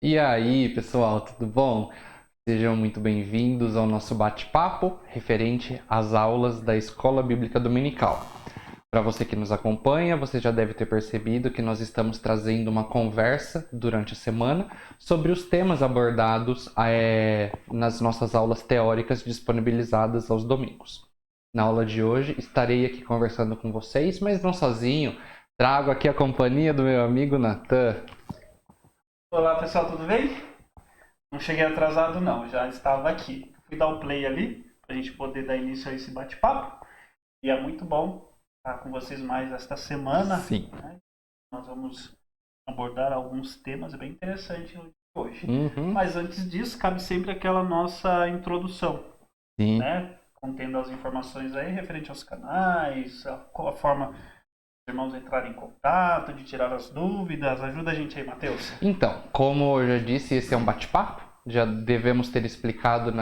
E aí, pessoal, tudo bom? Sejam muito bem-vindos ao nosso bate-papo referente às aulas da Escola Bíblica Dominical. Para você que nos acompanha, você já deve ter percebido que nós estamos trazendo uma conversa durante a semana sobre os temas abordados nas nossas aulas teóricas disponibilizadas aos domingos. Na aula de hoje, estarei aqui conversando com vocês, mas não sozinho. Trago aqui a companhia do meu amigo Natan. Olá pessoal, tudo bem? Não cheguei atrasado não, já estava aqui. Fui dar o play ali para a gente poder dar início a esse bate-papo. E é muito bom estar com vocês mais esta semana. Sim. Né? Nós vamos abordar alguns temas bem interessantes hoje. Uhum. Mas antes disso, cabe sempre aquela nossa introdução, Sim. né? Contendo as informações aí referente aos canais, qual a forma irmãos entrarem em contato, de tirar as dúvidas. Ajuda a gente aí, Matheus. Então, como eu já disse, esse é um bate-papo. Já devemos ter explicado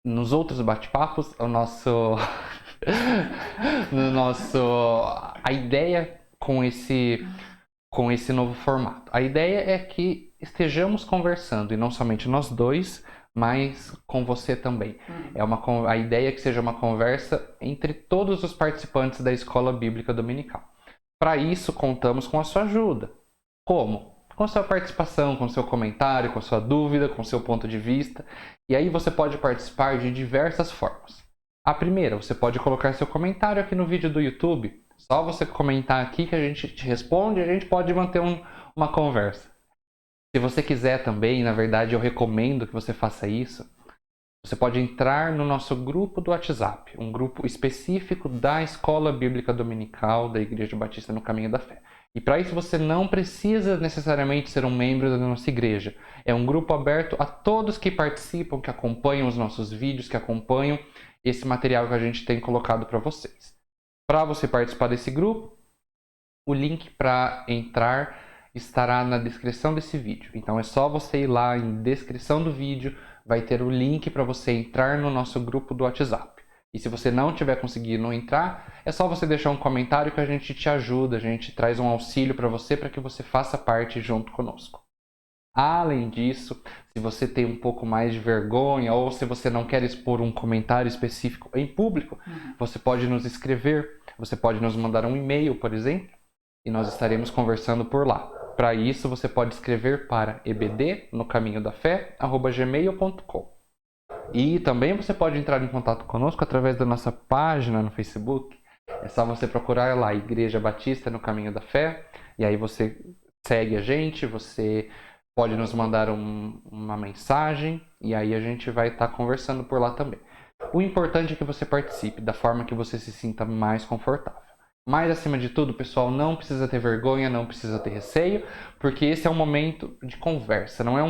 nos outros bate-papos o nosso, no nosso, a ideia com esse novo formato. A ideia é que estejamos conversando, e não somente nós dois, mas com você também. A ideia é que seja uma conversa entre todos os participantes da Escola Bíblica Dominical. Para isso, contamos com a sua ajuda. Como? Com sua participação, com seu comentário, com sua dúvida, com seu ponto de vista. E aí você pode participar de diversas formas. A primeira, você pode colocar seu comentário aqui no vídeo do YouTube. Só você comentar aqui que a gente te responde e a gente pode manter uma conversa. Se você quiser também, na verdade eu recomendo que você faça isso. Você pode entrar no nosso grupo do WhatsApp, um grupo específico da Escola Bíblica Dominical da Igreja Batista no Caminho da Fé. E para isso você não precisa necessariamente ser um membro da nossa igreja. É um grupo aberto a todos que participam, que acompanham os nossos vídeos, que acompanham esse material que a gente tem colocado para vocês. Para você participar desse grupo, o link para entrar estará na descrição desse vídeo. Então é só você ir lá em descrição do vídeo, vai ter o link para você entrar no nosso grupo do WhatsApp. E se você não tiver conseguindo entrar, é só você deixar um comentário que a gente te ajuda, a gente traz um auxílio para que você faça parte junto conosco. Além disso, se você tem um pouco mais de vergonha ou se você não quer expor um comentário específico em público, você pode nos escrever, você pode nos mandar um e-mail, por exemplo, e nós estaremos conversando por lá. Para isso, você pode escrever para ebdnocaminhodafé@gmail.com. E também você pode entrar em contato conosco através da nossa página no Facebook. É só você procurar lá Igreja Batista no Caminho da Fé, e aí você segue a gente, você pode nos mandar uma mensagem, e aí a gente vai estar conversando por lá também. O importante é que você participe da forma que você se sinta mais confortável. Mas, acima de tudo, pessoal, não precisa ter vergonha, não precisa ter receio, porque esse é um momento de conversa, não é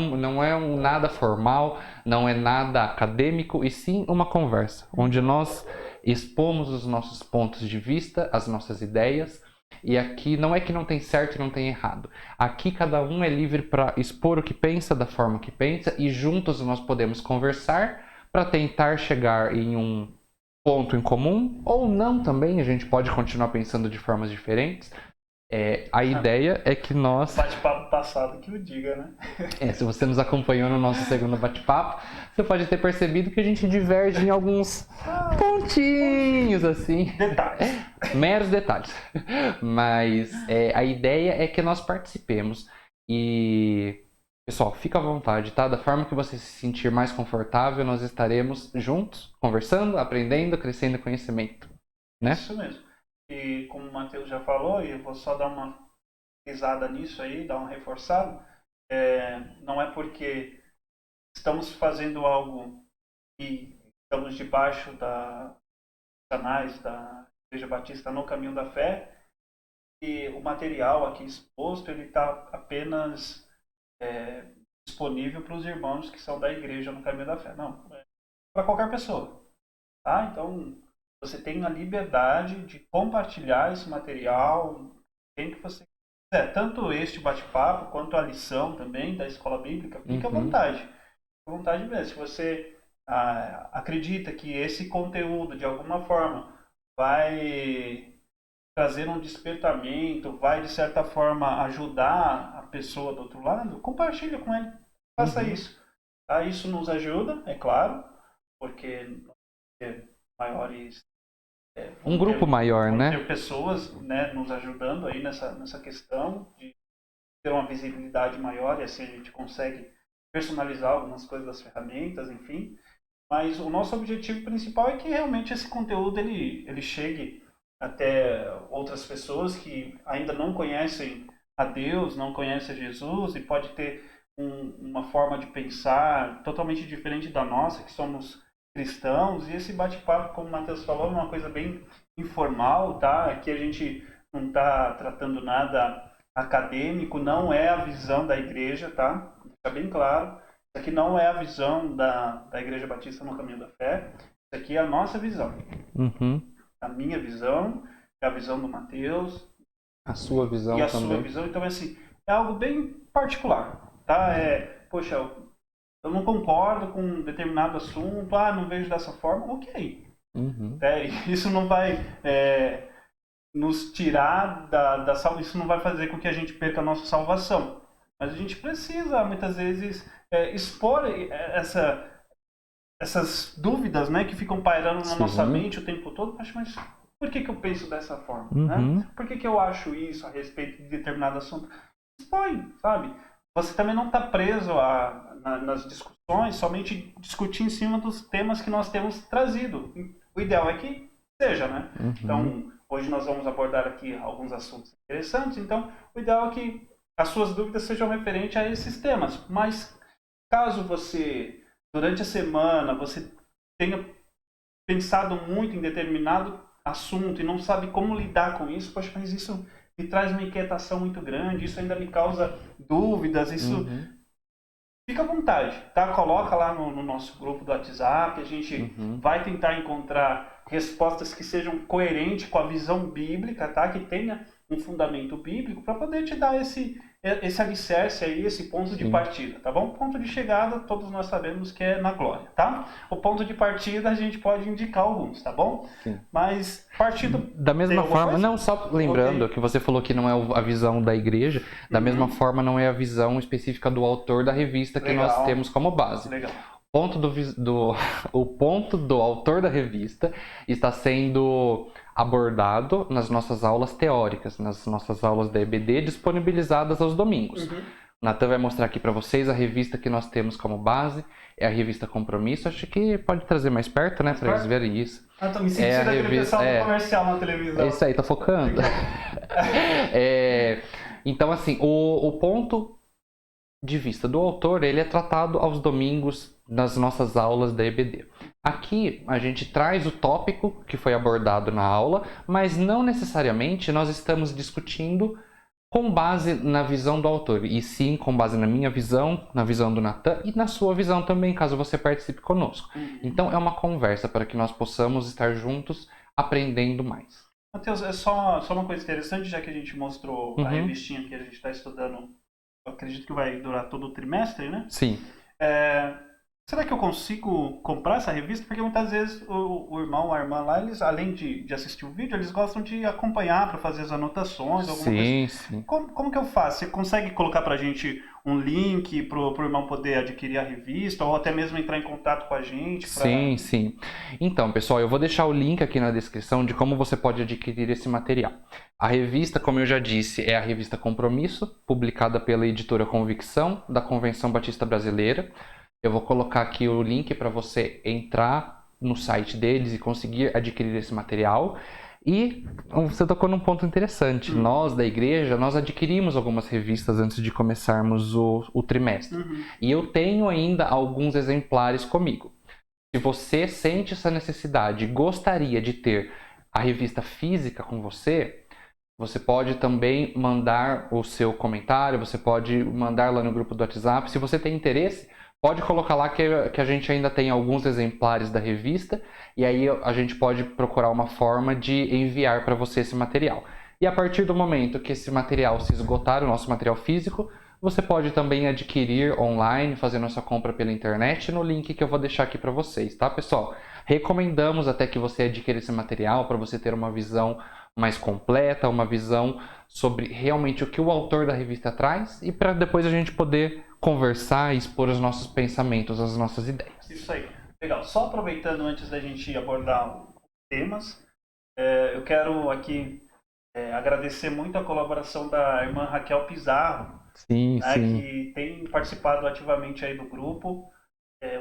um nada formal, não é nada acadêmico, e sim uma conversa, onde nós expomos os nossos pontos de vista, as nossas ideias, e aqui não é que não tem certo e não tem errado. Aqui cada um é livre para expor o que pensa da forma que pensa, e juntos nós podemos conversar para tentar chegar em um ponto em comum, ou não também, a gente pode continuar pensando de formas diferentes. A ideia é que nós... Bate-papo passado que o diga, né? Se você nos acompanhou no nosso segundo bate-papo, você pode ter percebido que a gente diverge em alguns pontinhos, assim. Detalhes. Meros detalhes. Mas a ideia é que nós participemos. E, pessoal, fica à vontade, tá? Da forma que você se sentir mais confortável, nós estaremos juntos, conversando, aprendendo, crescendo em conhecimento. Né? Isso mesmo. E como o Matheus já falou, e eu vou só dar uma pisada nisso aí, dar uma reforçada, não é porque estamos fazendo algo e estamos debaixo da canais da Igreja Batista no Caminho da Fé e o material aqui exposto ele está apenas disponível para os irmãos que são da Igreja no Caminho da Fé. Não, para qualquer pessoa. Tá? Então, você tem a liberdade de compartilhar esse material quem que você quiser. Tanto este bate-papo quanto a lição também da escola bíblica, fique à vontade. Fique à vontade mesmo. Se você acredita que esse conteúdo, de alguma forma, vai trazer um despertamento, vai, de certa forma, ajudar pessoa do outro lado, compartilha com ele. Faça isso. Tá? Isso nos ajuda, é claro, porque maiores... Um grupo maior, né? Ter pessoas, né, nos ajudando aí nessa questão de ter uma visibilidade maior e assim a gente consegue personalizar algumas coisas das ferramentas, enfim. Mas o nosso objetivo principal é que realmente esse conteúdo ele chegue até outras pessoas que ainda não conhecem a Deus, não conhecem a Jesus e pode ter uma forma de pensar totalmente diferente da nossa, que somos cristãos. E esse bate-papo, como o Matheus falou, é uma coisa bem informal, tá? Aqui a gente não está tratando nada acadêmico, não é a visão da igreja, tá? Fica bem claro. Isso aqui não é a visão da Igreja Batista no Caminho da Fé. Isso aqui é a nossa visão. A minha visão, é a visão do Matheus. A sua visão e a também. sua visão. Então, assim, é algo bem particular, tá? Poxa, eu não concordo com um determinado assunto, não vejo dessa forma, ok. Isso não vai nos tirar da salvação, isso não vai fazer com que a gente perca a nossa salvação. Mas a gente precisa, muitas vezes, expor essas dúvidas, né, que ficam pairando na nossa mente o tempo todo. Mas por que eu penso dessa forma? Né? Por que eu acho isso a respeito de determinado assunto? Expõe, sabe? Você também não está preso nas discussões, somente discutir em cima dos temas que nós temos trazido. O ideal é que seja, né? Então, hoje nós vamos abordar aqui alguns assuntos interessantes. Então, o ideal é que as suas dúvidas sejam referentes a esses temas. Mas, caso você, durante a semana, você tenha pensado muito em determinado assunto e não sabe como lidar com isso, poxa, mas isso me traz uma inquietação muito grande, isso ainda me causa dúvidas, isso... Fica à vontade, tá? Coloca lá no nosso grupo do WhatsApp, a gente vai tentar encontrar respostas que sejam coerentes com a visão bíblica, tá? Que tenha um fundamento bíblico para poder te dar esse alicerce aí, esse ponto de partida, tá bom? Ponto de chegada, todos nós sabemos que é na glória, tá? O ponto de partida a gente pode indicar alguns, tá bom? Mas partindo... Da mesma forma, não, só lembrando que você falou que não é a visão da igreja, da mesma forma não é a visão específica do autor da revista que nós temos como base. O ponto do autor da revista está sendo abordado nas nossas aulas teóricas, nas nossas aulas da EBD disponibilizadas aos domingos. O Nathan vai mostrar aqui para vocês a revista que nós temos como base, é a revista Compromisso. Acho que pode trazer mais perto, né, para eles verem isso. Tô me sentindo aquele pessoal do comercial na televisão. É isso aí, tô focando. Então, assim, o ponto de vista do autor, ele é tratado aos domingos nas nossas aulas da EBD. Aqui a gente traz o tópico que foi abordado na aula, mas não necessariamente nós estamos discutindo com base na visão do autor, e sim com base na minha visão, na visão do Nathan e na sua visão também, caso você participe conosco. Então é uma conversa para que nós possamos estar juntos aprendendo mais. Matheus, é só uma coisa interessante, já que a gente mostrou a revistinha que a gente está estudando, eu acredito que vai durar todo o trimestre, né? Sim. Será que eu consigo comprar essa revista? Porque muitas vezes o irmão ou a irmã lá, eles, além de assistir o vídeo, eles gostam de acompanhar para fazer as anotações, alguma coisa. Sim. Como que eu faço? Você consegue colocar pra gente um link pro irmão poder adquirir a revista ou até mesmo entrar em contato com a gente? Sim. Então, pessoal, eu vou deixar o link aqui na descrição de como você pode adquirir esse material. A revista, como eu já disse, é a revista Compromisso, publicada pela editora Convicção, da Convenção Batista Brasileira. Eu vou colocar aqui o link para você entrar no site deles e conseguir adquirir esse material. E você tocou num ponto interessante. Nós, da igreja, nós adquirimos algumas revistas antes de começarmos o trimestre. E eu tenho ainda alguns exemplares comigo. Se você sente essa necessidade e gostaria de ter a revista física com você, você pode também mandar o seu comentário, você pode mandar lá no grupo do WhatsApp. Se você tem interesse, pode colocar lá que a gente ainda tem alguns exemplares da revista e aí a gente pode procurar uma forma de enviar para você esse material. E a partir do momento que esse material se esgotar, o nosso material físico, você pode também adquirir online, fazendo a sua compra pela internet no link que eu vou deixar aqui para vocês, tá, pessoal? Recomendamos até que você adquira esse material para você ter uma visão mais completa, uma visão sobre realmente o que o autor da revista traz e para depois a gente poder conversar e expor os nossos pensamentos, as nossas ideias. Isso aí. Legal. Só aproveitando antes da gente abordar os temas, eu quero aqui agradecer muito a colaboração da irmã Raquel Pizarro, Sim, né, sim. que tem participado ativamente aí do grupo,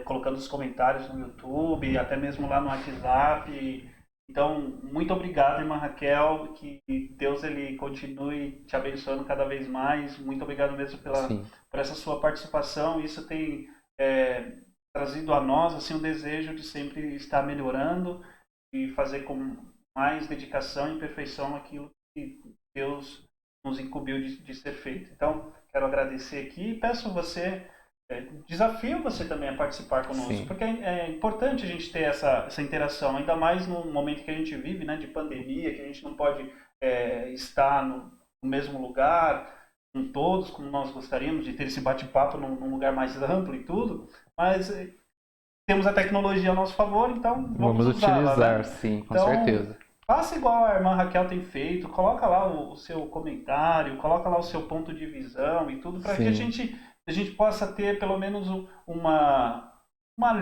colocando os comentários no YouTube, até mesmo lá no WhatsApp. Então, muito obrigado, irmã Raquel, que Deus ele continue te abençoando cada vez mais. Muito obrigado mesmo por essa sua participação. Isso tem trazido a nós assim um desejo de sempre estar melhorando e fazer com mais dedicação e perfeição aquilo que Deus nos incumbiu de ser feito. Então, quero agradecer aqui e peço você, desafio você também a participar conosco, Sim. porque é importante a gente ter essa interação, ainda mais no momento que a gente vive, né, de pandemia, que a gente não pode estar no mesmo lugar com todos, como nós gostaríamos de ter esse bate-papo num lugar mais amplo e tudo, mas temos a tecnologia a nosso favor, então vamos usá-la, utilizar, né? sim, com Então, certeza. faça igual a irmã Raquel tem feito, coloca lá o seu comentário, coloca lá o seu ponto de visão e tudo, para que a gente possa ter pelo menos uma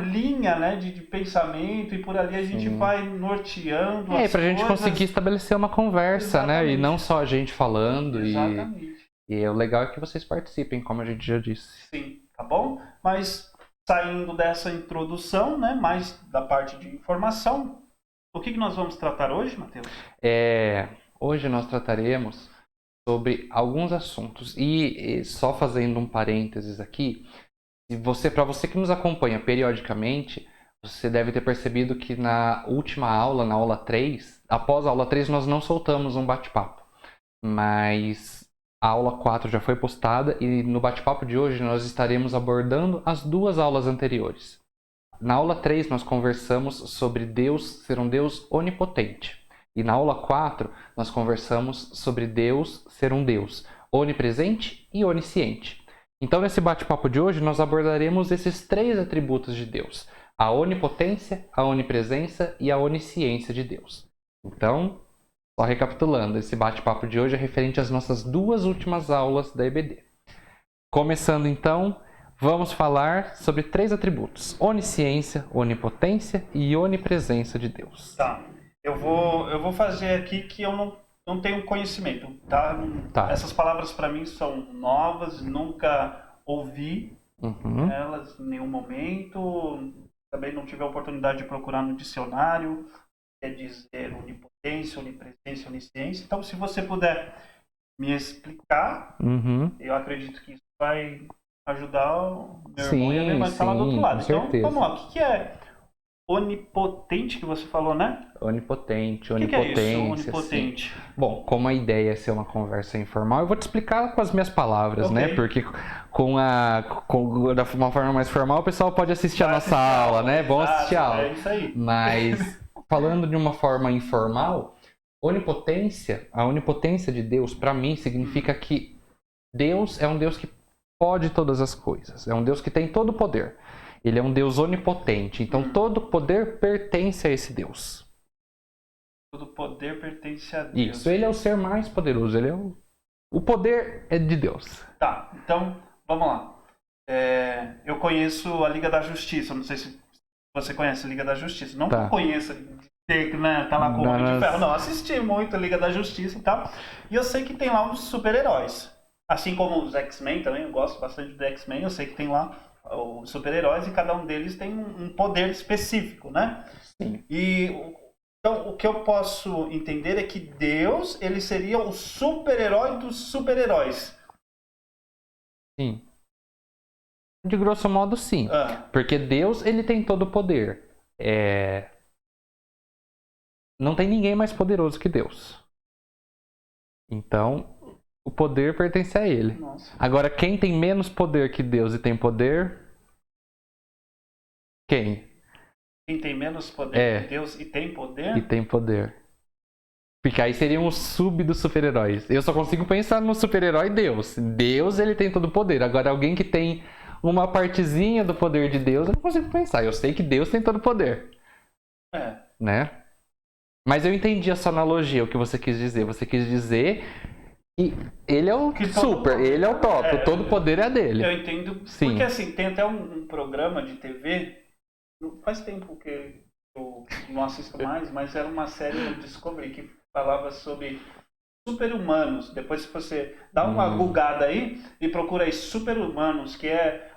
linha, né, de pensamento e por ali a gente vai norteando as pra gente coisas. conseguir estabelecer uma conversa, né? E não só a gente falando. Exatamente. E o legal é que vocês participem, como a gente já disse. Sim, tá bom? Mas saindo dessa introdução, né, mais da parte de informação, o que nós vamos tratar hoje, Matheus? Hoje nós trataremos sobre alguns assuntos. E só fazendo um parênteses aqui, para você que nos acompanha periodicamente, você deve ter percebido que na última aula, na aula 3, após a aula 3 nós não soltamos um bate-papo. Mas a aula 4 já foi postada e no bate-papo de hoje nós estaremos abordando as duas aulas anteriores. Na aula 3 nós conversamos sobre Deus ser um Deus onipotente. E na aula 4 nós conversamos sobre Deus ser um Deus onipresente e onisciente. Então nesse bate-papo de hoje nós abordaremos esses 3 atributos de Deus: a onipotência, a onipresença e a onisciência de Deus. Então, só recapitulando, esse bate-papo de hoje é referente às nossas 2 últimas aulas da EBD. Começando então, vamos falar sobre 3 atributos: onisciência, onipotência e onipresença de Deus. Tá. Eu vou fazer aqui que eu não tenho conhecimento, tá? Essas palavras para mim são novas, nunca ouvi elas em nenhum momento. Também não tive a oportunidade de procurar no dicionário. Quer dizer onipotência, onipresença, onisciência. Então, se você puder me explicar, eu acredito que isso vai ajudar o meu irmão e a minha irmã que está lá do outro lado. Então, vamos lá. O que é onipotente que você falou, né? Onipotente, onipotência. O que é isso, onipotente? Sim. Bom, como a ideia é ser uma conversa informal, eu vou te explicar com as minhas palavras, né? Porque da uma forma mais formal, o pessoal pode assistir a nossa aula, né? Bom assistir a aula. É isso aí. Mas, falando de uma forma informal, a onipotência de Deus, para mim, significa que Deus é um Deus que pode todas as coisas. É um Deus que tem todo o poder. Ele é um Deus onipotente. Então, todo poder pertence a esse Deus. Todo poder pertence a Deus. Isso, ele é o ser mais poderoso. Ele é o poder é de Deus. Tá, então, vamos lá. Eu conheço a Liga da Justiça. Não sei se você conhece a Liga da Justiça. Não que eu conheça, né, tá lá com o Homem de Ferro. Não, assisti muito a Liga da Justiça e tal. E eu sei que tem lá uns super-heróis. Assim como os X-Men também. Eu gosto bastante do X-Men. Eu sei que tem lá os super-heróis e cada um deles tem um poder específico, né? Sim. Então, o que eu posso entender é que Deus, ele seria o super-herói dos super-heróis. Sim. De grosso modo, sim. Porque Deus, ele tem todo o poder. Não tem ninguém mais poderoso que Deus. Então, o poder pertence a ele. Nossa. Agora, quem tem menos poder que Deus e tem poder? Quem? Quem tem menos poder que Deus e tem poder? E tem poder. Porque aí seriam os sub dos super-heróis. Eu só consigo pensar no super-herói Deus. Deus, ele tem todo o poder. Agora, alguém que tem uma partezinha do poder de Deus, eu não consigo pensar. Eu sei que Deus tem todo o poder. Né? Mas eu entendi a sua analogia, o que você quis dizer. Você quis dizer que ele é o super, ele é o top, todo o poder é dele. Eu entendo. Sim. Porque assim, tem até um programa de TV, faz tempo que eu não assisto mais, mas era uma série do Discovery que falava sobre super-humanos. Depois, se você dá uma googada aí e procura aí super-humanos, que é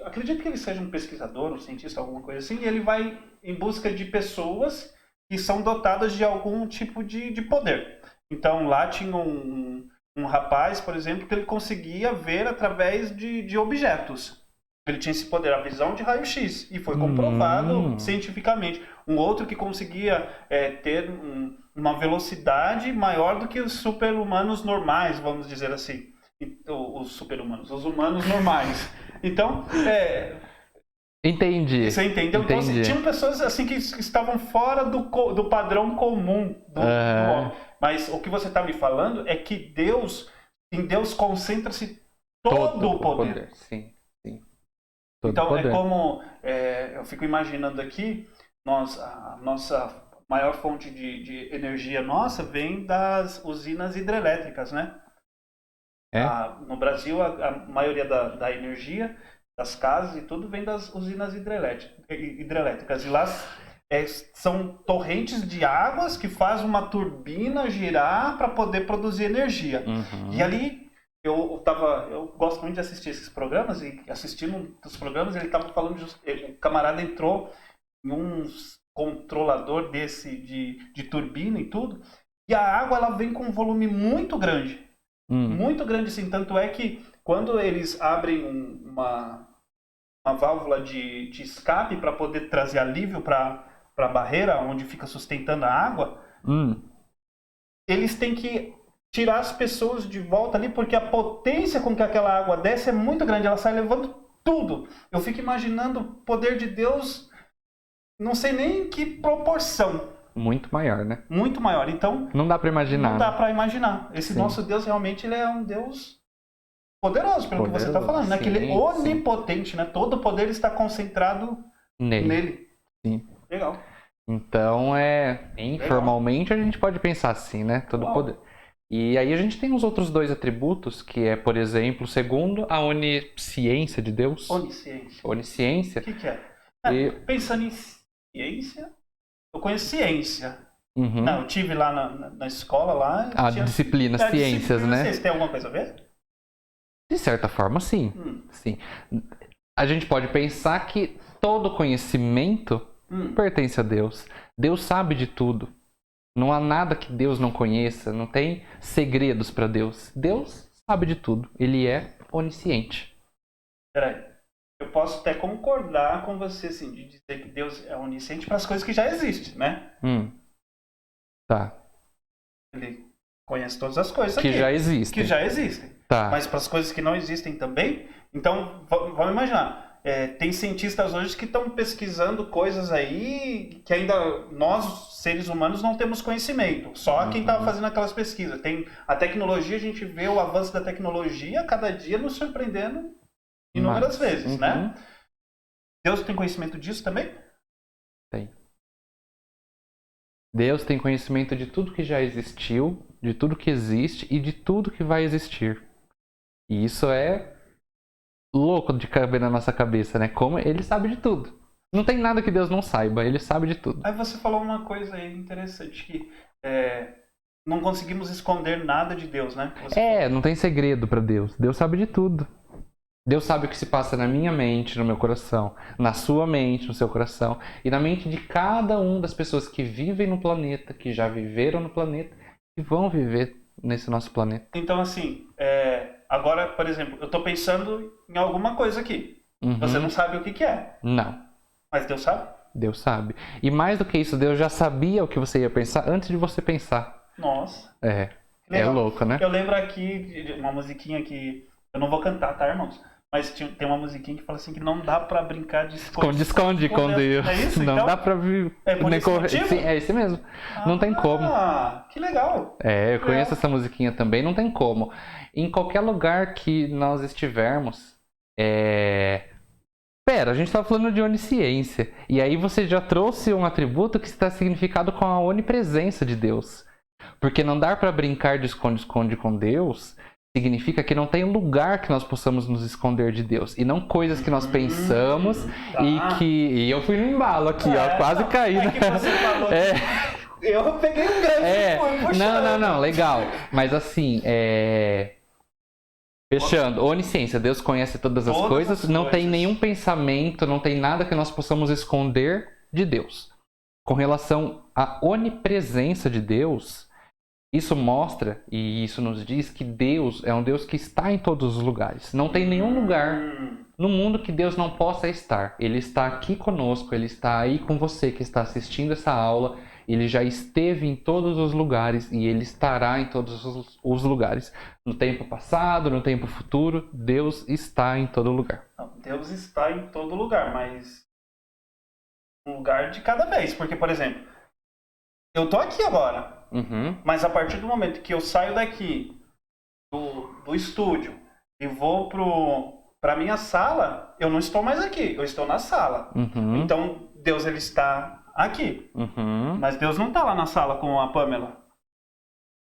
acredito que ele seja um pesquisador, um cientista, alguma coisa assim, e ele vai em busca de pessoas que são dotadas de algum tipo de poder. Então, lá tinha um rapaz, por exemplo, que ele conseguia ver através de objetos. Ele tinha esse poder, a visão de raio-x, e foi comprovado cientificamente. Um outro que conseguia ter uma velocidade maior do que os super-humanos normais, vamos dizer assim. Os super-humanos, os humanos normais. Então, Entendi. você entendeu? Então, assim, tinham pessoas assim que estavam fora do padrão comum do homem. Mas o que você está me falando é que em Deus concentra-se todo o poder. Sim. Todo então, poder. É como eu fico imaginando aqui, a nossa maior fonte de energia nossa vem das usinas hidrelétricas, né? No Brasil, a maioria da energia das casas e tudo vem das usinas hidrelétricas. E lá são torrentes de águas que faz uma turbina girar para poder produzir energia. E ali eu gosto muito de assistir esses programas, e assistindo um dos programas ele estava falando, o camarada entrou em um controlador desse de turbina e tudo, e a água ela vem com um volume muito grande. Muito grande, sim. Tanto é que quando eles abrem uma válvula de escape para poder trazer alívio para a barreira onde fica sustentando a água, eles têm que tirar as pessoas de volta ali, porque a potência com que aquela água desce é muito grande, ela sai levando tudo. Eu fico imaginando o poder de Deus, não sei nem em que proporção. Muito maior, né? Muito maior. Então, não dá para imaginar. Não dá para imaginar. Esse nosso Deus realmente ele é um Deus poderoso, pelo que você está falando, né? Que ele é onipotente, né? Todo o poder está concentrado nele. Sim. Legal. Então, informalmente a gente pode pensar assim, né? Todo o poder. E aí a gente tem os outros dois atributos, que é, por exemplo, segundo a onisciência de Deus. Onisciência. O que é? Pensando em ciência, eu conheço ciência. Não, eu tive lá na escola, lá... disciplina, ciências, né? Ciência. Tem alguma coisa a ver? De certa forma, sim. Sim. A gente pode pensar que todo conhecimento pertence a Deus. Deus sabe de tudo. Não há nada que Deus não conheça, não tem segredos para Deus. Deus sabe de tudo. Ele é onisciente. Peraí. Eu posso até concordar com você, assim, de dizer que Deus é onisciente para as coisas que já existem, né? Tá. Ele conhece todas as coisas que já existem. Que já existem. Tá. Mas para as coisas que não existem também, então, vamos imaginar. Tem cientistas hoje que estão pesquisando coisas aí que ainda nós, seres humanos, não temos conhecimento. Só quem estava fazendo aquelas pesquisas. A tecnologia, a gente vê o avanço da tecnologia cada dia nos surpreendendo inúmeras vezes, né? Deus tem conhecimento disso também? Tem. Deus tem conhecimento de tudo que já existiu, de tudo que existe e de tudo que vai existir. E isso é louco de caber na nossa cabeça, né? Como ele sabe de tudo. Não tem nada que Deus não saiba, ele sabe de tudo. Aí você falou uma coisa aí interessante, que não conseguimos esconder nada de Deus, né? Não tem segredo para Deus. Deus sabe de tudo. Deus sabe o que se passa na minha mente, no meu coração, na sua mente, no seu coração, e na mente de cada uma das pessoas que vivem no planeta, que já viveram no planeta e vão viver nesse nosso planeta. Então, assim, agora, por exemplo, eu estou pensando em alguma coisa aqui. Você não sabe o que é. Não. Mas Deus sabe? Deus sabe. E mais do que isso, Deus já sabia o que você ia pensar antes de você pensar. Nossa. É louco, né? Eu lembro aqui de uma musiquinha que... Eu não vou cantar, tá, irmãos? Mas tem uma musiquinha que fala assim que não dá pra brincar de esconde com Deus. É isso? Não então, dá pra nem correr. Sim, é isso mesmo. Não tem como. Que legal. Eu conheço essa musiquinha também. Não tem como. Em qualquer lugar que nós estivermos, Pera, a gente tá falando de onisciência. E aí você já trouxe um atributo que está significado com a onipresença de Deus. Porque não dar para brincar de esconde-esconde com Deus significa que não tem lugar que nós possamos nos esconder de Deus. E não coisas que nós pensamos tá. E eu fui no embalo aqui, ó, quase caí. É que você falou eu peguei um gancho e fui puxando. Não, legal. Mas assim, fechando, onisciência, Deus conhece todas as coisas, não tem nenhum pensamento, não tem nada que nós possamos esconder de Deus. Com relação à onipresença de Deus, isso mostra e isso nos diz que Deus é um Deus que está em todos os lugares. Não tem nenhum lugar no mundo que Deus não possa estar. Ele está aqui conosco, Ele está aí com você que está assistindo essa aula. Ele já esteve em todos os lugares e Ele estará em todos os lugares. No tempo passado, no tempo futuro, Deus está em todo lugar. Deus está em todo lugar, mas um lugar de cada vez. Porque, por exemplo, eu estou aqui agora. Mas a partir do momento que eu saio daqui do estúdio e vou para minha sala, eu não estou mais aqui, eu estou na sala. Então Deus ele está aqui, mas Deus não está lá na sala com a Pamela.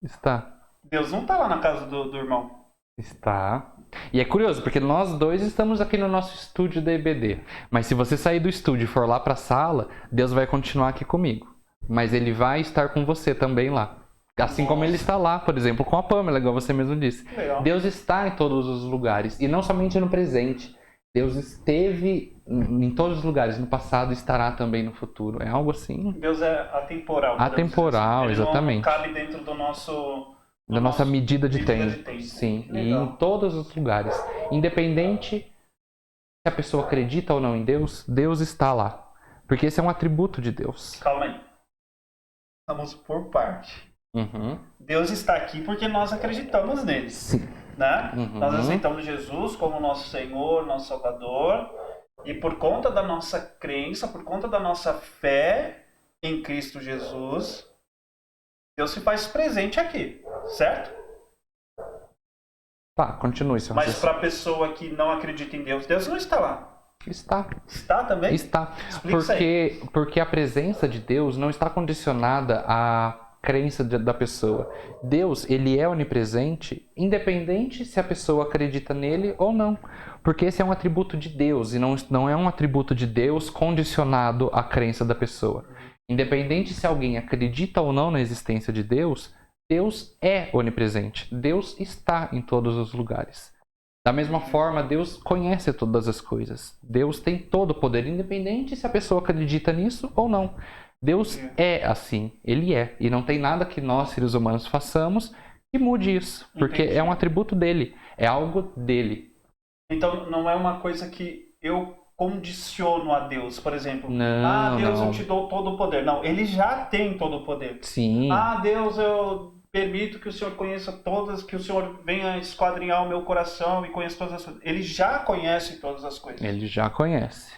Está. Deus não está lá na casa do irmão. Está. E é curioso, porque nós dois estamos aqui no nosso estúdio da EBD. Mas se você sair do estúdio e for lá para a sala, Deus vai continuar aqui comigo. Mas Ele vai estar com você também lá. Assim como Ele está lá, por exemplo, com a Pamela, igual você mesmo disse. Legal. Deus está em todos os lugares. E não somente no presente. Deus esteve em todos os lugares. No passado, estará também no futuro. É algo assim. Deus é atemporal. Atemporal, Ele exatamente. Não cabe dentro do nosso... Da nossa medida de tempo. Sim, Legal. E em todos os lugares. Independente se a pessoa acredita ou não em Deus, Deus está lá. Porque esse é um atributo de Deus. Calma aí. Vamos por parte. Deus está aqui porque nós acreditamos nele. Sim. Né? Nós aceitamos Jesus como nosso Senhor, nosso Salvador. E por conta da nossa crença, por conta da nossa fé em Cristo Jesus, Deus se faz presente aqui, certo? Tá, continue, seu Mas para a pessoa que não acredita em Deus, Deus não está lá. Está. Está também? Está. Explica Porque a presença de Deus não está condicionada à crença da pessoa. Deus, Ele é onipresente, independente se a pessoa acredita nele ou não. Porque esse é um atributo de Deus e não é um atributo de Deus condicionado à crença da pessoa. Independente se alguém acredita ou não na existência de Deus, Deus é onipresente. Deus está em todos os lugares. Da mesma forma, Deus conhece todas as coisas. Deus tem todo o poder, independente se a pessoa acredita nisso ou não. Deus é assim, Ele é. E não tem nada que nós, seres humanos, façamos que mude isso. Porque é um atributo dele, é algo dele. Então não é uma coisa que eu condiciono a Deus, por exemplo. Não, Deus, não. eu te dou todo o poder. Não, Ele já tem todo o poder. Sim. Deus, eu permito que o Senhor conheça todas, que o Senhor venha esquadrinhar o meu coração e conheça todas as coisas. Ele já conhece todas as coisas. Ele já conhece.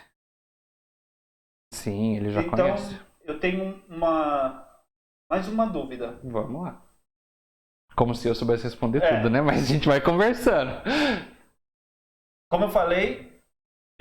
Sim, ele já conhece. Então, eu tenho mais uma dúvida. Vamos lá. Como se eu soubesse responder tudo, né? Mas a gente vai conversando. Como eu falei,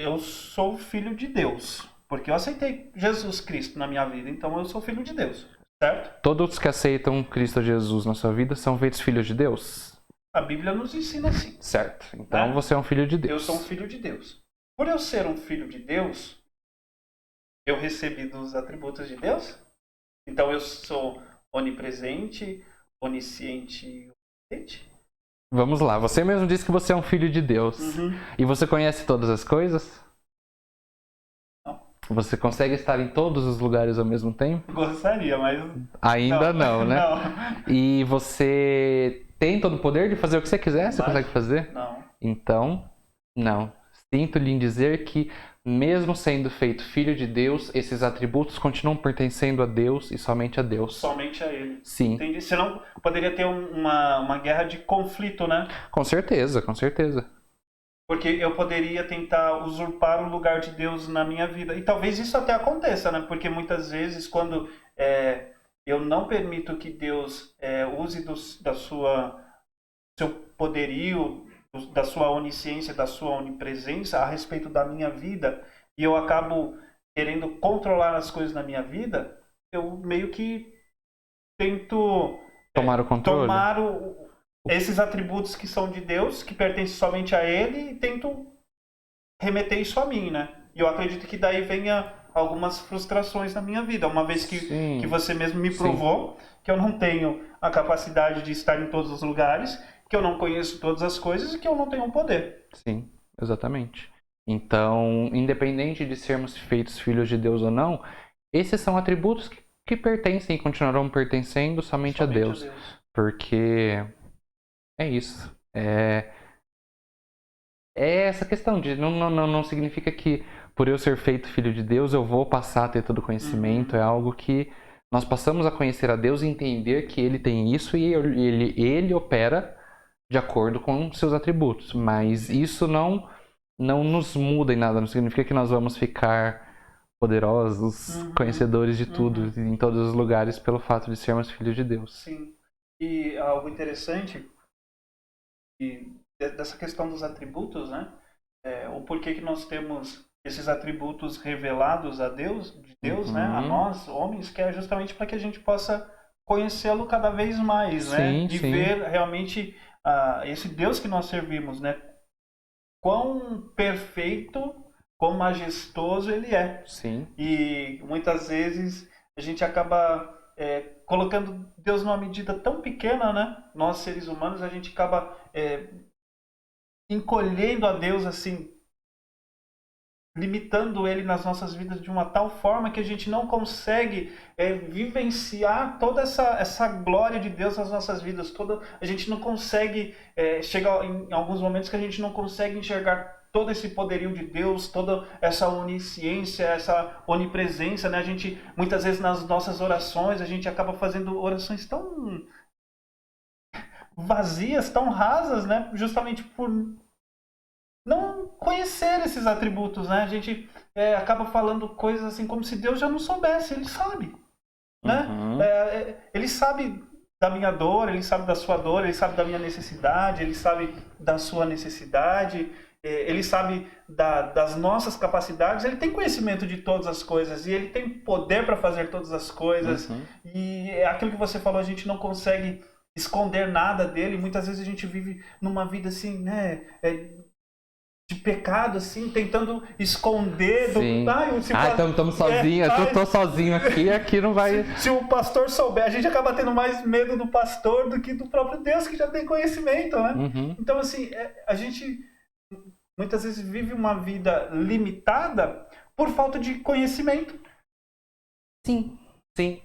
eu sou filho de Deus. Porque eu aceitei Jesus Cristo na minha vida. Então, eu sou filho de Deus. Certo? Todos que aceitam Cristo Jesus na sua vida são feitos filhos de Deus? A Bíblia nos ensina assim. Certo. Então você é um filho de Deus. Eu sou um filho de Deus. Por eu ser um filho de Deus, eu recebi dos atributos de Deus. Então eu sou onipresente, onisciente e onipotente. Vamos lá. Você mesmo disse que você é um filho de Deus. E você conhece todas as coisas? Você consegue estar em todos os lugares ao mesmo tempo? Gostaria, mas... Ainda não, né? Não. E você tem todo o poder de fazer o que você quiser? Você consegue fazer? Não. Então, não. Sinto-lhe em dizer que, mesmo sendo feito filho de Deus, esses atributos continuam pertencendo a Deus e somente a Deus. Somente a Ele. Sim. Entendi. Senão poderia ter uma guerra de conflito, né? Com certeza, com certeza. Porque eu poderia tentar usurpar o lugar de Deus na minha vida. E talvez isso até aconteça, né? Porque muitas vezes, quando eu não permito que Deus use do seu poderio, da sua onisciência, da sua onipresença a respeito da minha vida, e eu acabo querendo controlar as coisas na minha vida, eu meio que tento Tomar o controle. tomar esses atributos que são de Deus, que pertencem somente a Ele, e tento remeter isso a mim, né? E eu acredito que daí venha algumas frustrações na minha vida, uma vez que você mesmo me provou que eu não tenho a capacidade de estar em todos os lugares, que eu não conheço todas as coisas e que eu não tenho poder. Sim, exatamente. Então, independente de sermos feitos filhos de Deus ou não, esses são atributos que pertencem e continuarão pertencendo somente a Deus. Porque é isso. É essa questão de não significa que por eu ser feito filho de Deus eu vou passar a ter todo o conhecimento. É algo que nós passamos a conhecer a Deus e entender que Ele tem isso e Ele opera de acordo com seus atributos. Mas isso não nos muda em nada. Não significa que nós vamos ficar poderosos, conhecedores de tudo, em todos os lugares, pelo fato de sermos filhos de Deus. Sim. E algo interessante dessa questão dos atributos, né? O porquê que nós temos esses atributos revelados a Deus, de Deus, né? A nós, homens, que é justamente para que a gente possa conhecê-lo cada vez mais, né? E ver realmente esse Deus que nós servimos, né? Quão perfeito, quão majestoso Ele é. Sim. E muitas vezes a gente acaba colocando Deus numa medida tão pequena, né? Nós, seres humanos, a gente acaba encolhendo a Deus assim, limitando Ele nas nossas vidas de uma tal forma que a gente não consegue vivenciar toda essa glória de Deus nas nossas vidas. A gente não consegue chegar em alguns momentos que a gente não consegue enxergar todo esse poderio de Deus, toda essa onisciência, essa onipresença, né? A gente, muitas vezes nas nossas orações, a gente acaba fazendo orações tão vazias, tão rasas, né? Justamente por não conhecer esses atributos, né? A gente acaba falando coisas assim como se Deus já não soubesse. Ele sabe, né? Ele sabe da minha dor, Ele sabe da sua dor, Ele sabe da minha necessidade, Ele sabe da sua necessidade, Ele sabe das nossas capacidades. Ele tem conhecimento de todas as coisas e Ele tem poder para fazer todas as coisas. E aquilo que você falou, a gente não consegue esconder nada dele. Muitas vezes a gente vive numa vida assim, né? De pecado, assim, tentando esconder do... estamos sozinhos, eu tô sozinho aqui não vai... Se o pastor souber, a gente acaba tendo mais medo do pastor do que do próprio Deus, que já tem conhecimento, né? Então, assim, a gente muitas vezes vive uma vida limitada por falta de conhecimento. Sim,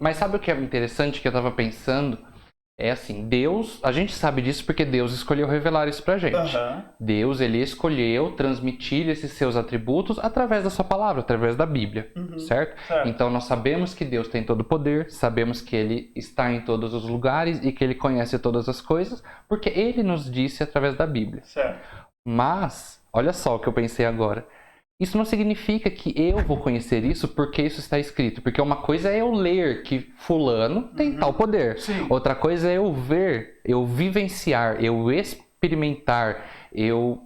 mas sabe o que é interessante que eu tava pensando? É assim, Deus, a gente sabe disso porque Deus escolheu revelar isso pra gente. Deus, Ele escolheu transmitir esses seus atributos através da sua palavra, através da Bíblia, certo? Então nós sabemos que Deus tem todo o poder, sabemos que Ele está em todos os lugares e que Ele conhece todas as coisas, porque Ele nos disse através da Bíblia. Mas, olha só o que eu pensei agora. Isso não significa que eu vou conhecer isso porque isso está escrito. Porque uma coisa é eu ler que fulano tem tal poder. Outra coisa é eu ver, eu vivenciar, eu experimentar, eu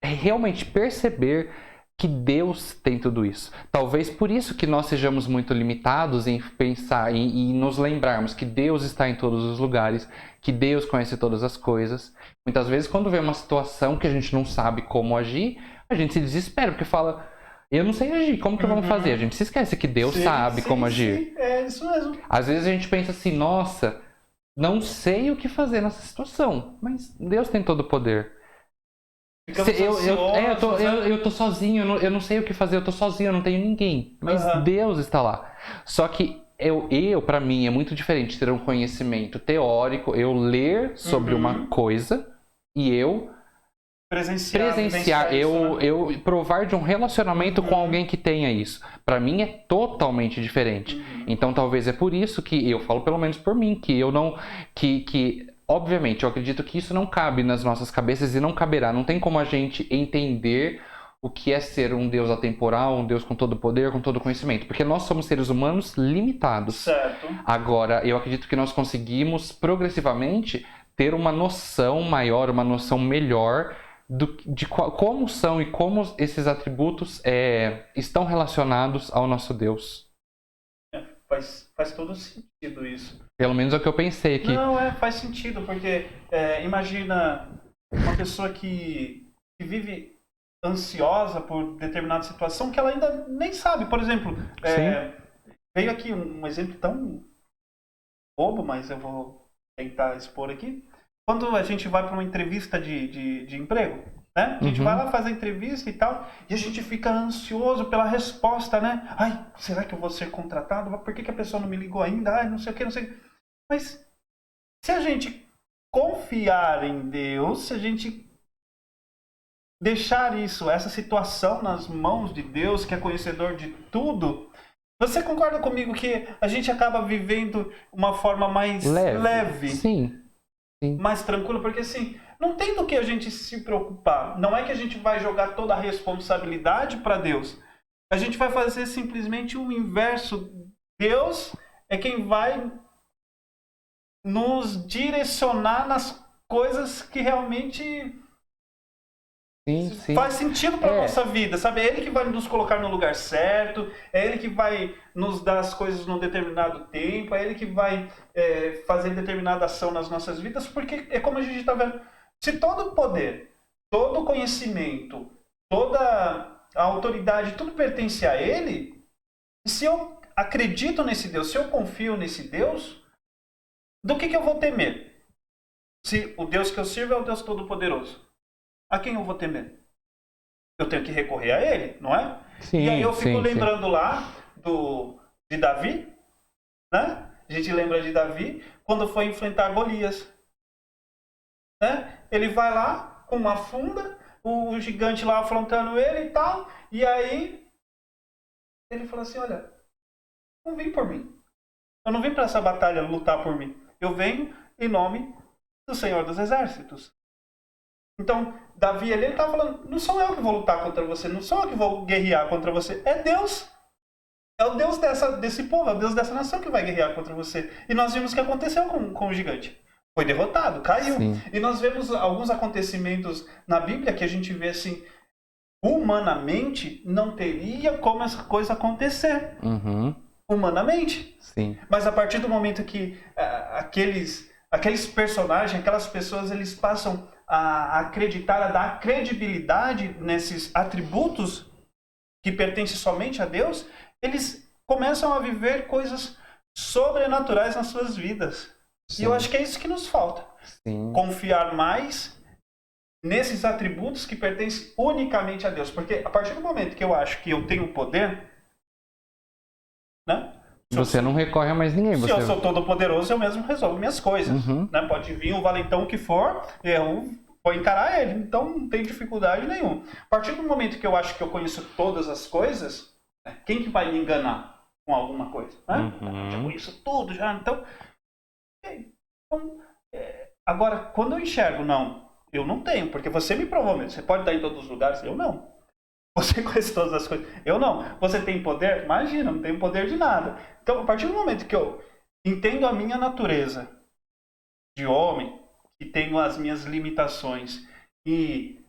realmente perceber que Deus tem tudo isso. Talvez por isso que nós sejamos muito limitados em pensar e nos lembrarmos que Deus está em todos os lugares, que Deus conhece todas as coisas. Muitas vezes quando vem uma situação que a gente não sabe como agir, a gente se desespera, porque fala, eu não sei agir, como que vamos fazer? A gente se esquece que Deus sabe como agir. É isso mesmo. Às vezes a gente pensa assim, nossa, não sei o que fazer nessa situação, mas Deus tem todo o poder. Eu tô sozinho, eu não sei o que fazer, eu tô sozinho, eu não tenho ninguém. Mas Deus está lá. Só que para mim, é muito diferente ter um conhecimento teórico, eu ler sobre uma coisa e eu presenciar, eu provar de um relacionamento com alguém que tenha isso. Para mim é totalmente diferente. Então talvez é por isso que eu falo, pelo menos por mim, que eu não... que obviamente, eu acredito que isso não cabe nas nossas cabeças e não caberá. Não tem como a gente entender o que é ser um Deus atemporal, um Deus com todo poder, com todo conhecimento. Porque nós somos seres humanos limitados. Certo. Agora, eu acredito que nós conseguimos progressivamente ter uma noção maior, uma noção melhor de como são e como esses atributos estão relacionados ao nosso Deus. Faz todo sentido isso. Pelo menos é o que eu pensei aqui. Não, faz sentido, porque imagina uma pessoa que vive ansiosa por determinada situação que ela ainda nem sabe. Por exemplo, veio aqui um exemplo tão bobo, mas eu vou tentar expor aqui. Quando a gente vai para uma entrevista de emprego, né? A gente vai lá fazer a entrevista e tal, e a gente fica ansioso pela resposta, né? Ai, será que eu vou ser contratado? Por que a pessoa não me ligou ainda? Ai, não sei o que, não sei o que. Mas se a gente confiar em Deus, se a gente deixar essa situação nas mãos de Deus, que é conhecedor de tudo, você concorda comigo que a gente acaba vivendo uma forma mais leve? Sim. Mais tranquila? Porque assim, não tem do que a gente se preocupar. Não é que a gente vai jogar toda a responsabilidade para Deus. A gente vai fazer simplesmente o inverso. Deus é quem vai nos direcionar nas coisas que realmente faz sentido para a nossa vida, sabe? É Ele que vai nos colocar no lugar certo, é Ele que vai nos dar as coisas num determinado tempo, é Ele que vai fazer determinada ação nas nossas vidas, porque é como a gente está vendo. Se todo o poder, todo o conhecimento, toda a autoridade, tudo pertence a Ele, se eu acredito nesse Deus, se eu confio nesse Deus, do que eu vou temer? Se o Deus que eu sirvo é o Deus Todo-Poderoso, a quem eu vou temer? Eu tenho que recorrer a Ele, não é? Sim, e aí eu fico lembrando lá de Davi, né? A gente lembra de Davi quando foi enfrentar Golias, né? Ele vai lá com uma funda, o gigante lá afrontando ele e tal, e aí ele fala assim, olha, não vim por mim. Eu não vim para essa batalha lutar por mim. Eu venho em nome do Senhor dos Exércitos. Então, Davi ali, ele estava falando, não sou eu que vou lutar contra você, não sou eu que vou guerrear contra você, é Deus. É o Deus desse povo, é o Deus dessa nação que vai guerrear contra você. E nós vimos o que aconteceu com o gigante. Foi derrotado, caiu. Sim. E nós vemos alguns acontecimentos na Bíblia que a gente vê assim, humanamente, não teria como essa coisa acontecer. Humanamente. Sim. Mas a partir do momento que aqueles personagens, aquelas pessoas, eles passam a acreditar, a dar credibilidade nesses atributos que pertencem somente a Deus, eles começam a viver coisas sobrenaturais nas suas vidas. Sim. E eu acho que é isso que nos falta. Sim. Confiar mais nesses atributos que pertencem unicamente a Deus. Porque a partir do momento que eu acho que eu tenho poder, né? Você não recorre a mais ninguém. Se eu sou todo poderoso, eu mesmo resolvo minhas coisas. Né? Pode vir o valentão que for, eu vou encarar ele. Então não tem dificuldade nenhuma. A partir do momento que eu acho que eu conheço todas as coisas, quem que vai me enganar com alguma coisa? Né? Já conheço tudo, já. Então, agora, quando eu enxergo, não, eu não tenho, porque você me provou mesmo. Você pode estar em todos os lugares, eu não. Você conhece todas as coisas. Eu não. Você tem poder? Imagina, não tenho poder de nada. Então, a partir do momento que eu entendo a minha natureza de homem, que tenho as minhas limitações, e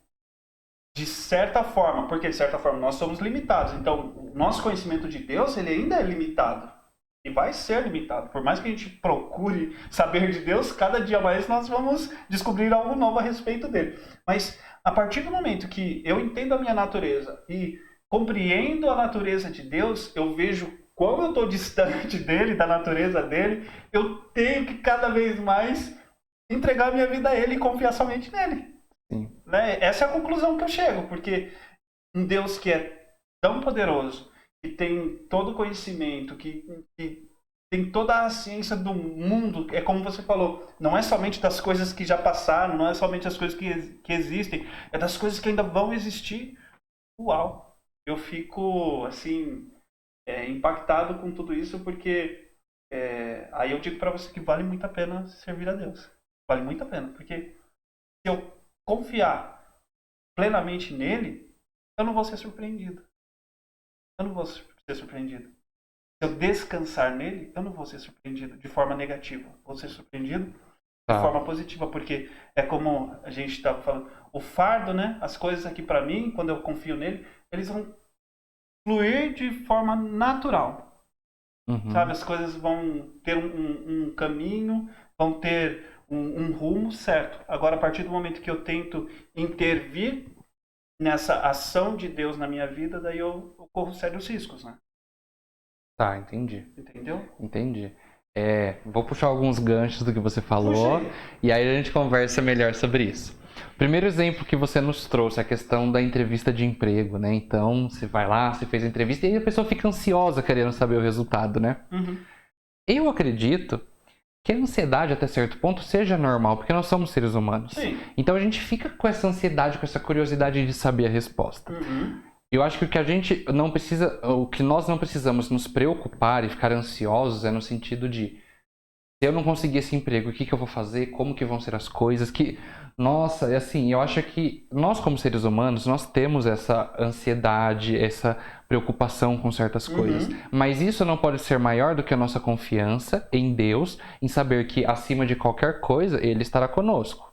de certa forma, porque de certa forma nós somos limitados, então o nosso conhecimento de Deus, ele ainda é limitado. E vai ser limitado. Por mais que a gente procure saber de Deus, cada dia mais nós vamos descobrir algo novo a respeito dele. Mas a partir do momento que eu entendo a minha natureza e compreendo a natureza de Deus, eu vejo como eu estou distante dele, da natureza dele, eu tenho que cada vez mais entregar a minha vida a ele e confiar somente nele. Sim. Né? Essa é a conclusão que eu chego, porque um Deus que é tão poderoso, que tem todo o conhecimento, que tem toda a ciência do mundo, é como você falou, não é somente das coisas que já passaram, não é somente das coisas que existem, é das coisas que ainda vão existir. Uau! Eu fico, assim, impactado com tudo isso, porque aí eu digo para você que vale muito a pena servir a Deus. Vale muito a pena, porque se eu confiar plenamente nele, eu não vou ser surpreendido. Eu não vou ser surpreendido. Se eu descansar nele, eu não vou ser surpreendido de forma negativa. Vou ser surpreendido Tá. forma positiva, porque é como a gente estava falando, o fardo, né? As coisas aqui para mim, quando eu confio nele, eles vão fluir de forma natural, Uhum. sabe? As coisas vão ter um caminho, vão ter um rumo certo. Agora, a partir do momento que eu tento intervir nessa ação de Deus na minha vida, daí eu corro sérios riscos, né? Tá, entendi. Entendeu? Entendi. Vou puxar alguns ganchos do que você falou Puxa aí. e aí a gente conversa melhor sobre isso. Primeiro exemplo que você nos trouxe, a questão da entrevista de emprego, né? Então, você vai lá, você fez a entrevista e aí a pessoa fica ansiosa querendo saber o resultado, né? Uhum. Eu acredito que a ansiedade até certo ponto seja normal, porque nós somos seres humanos. Sim. Então a gente fica com essa ansiedade, com essa curiosidade de saber a resposta. Uhum. Eu acho que o que a gente não precisa, o que nós não precisamos nos preocupar e ficar ansiosos é no sentido de se eu não conseguir esse emprego, o que que eu vou fazer? Como que vão ser as coisas? Nossa, é assim, eu acho que nós como seres humanos, nós temos essa ansiedade, essa preocupação com certas coisas. Mas isso não pode ser maior do que a nossa confiança em Deus, em saber que acima de qualquer coisa, Ele estará conosco.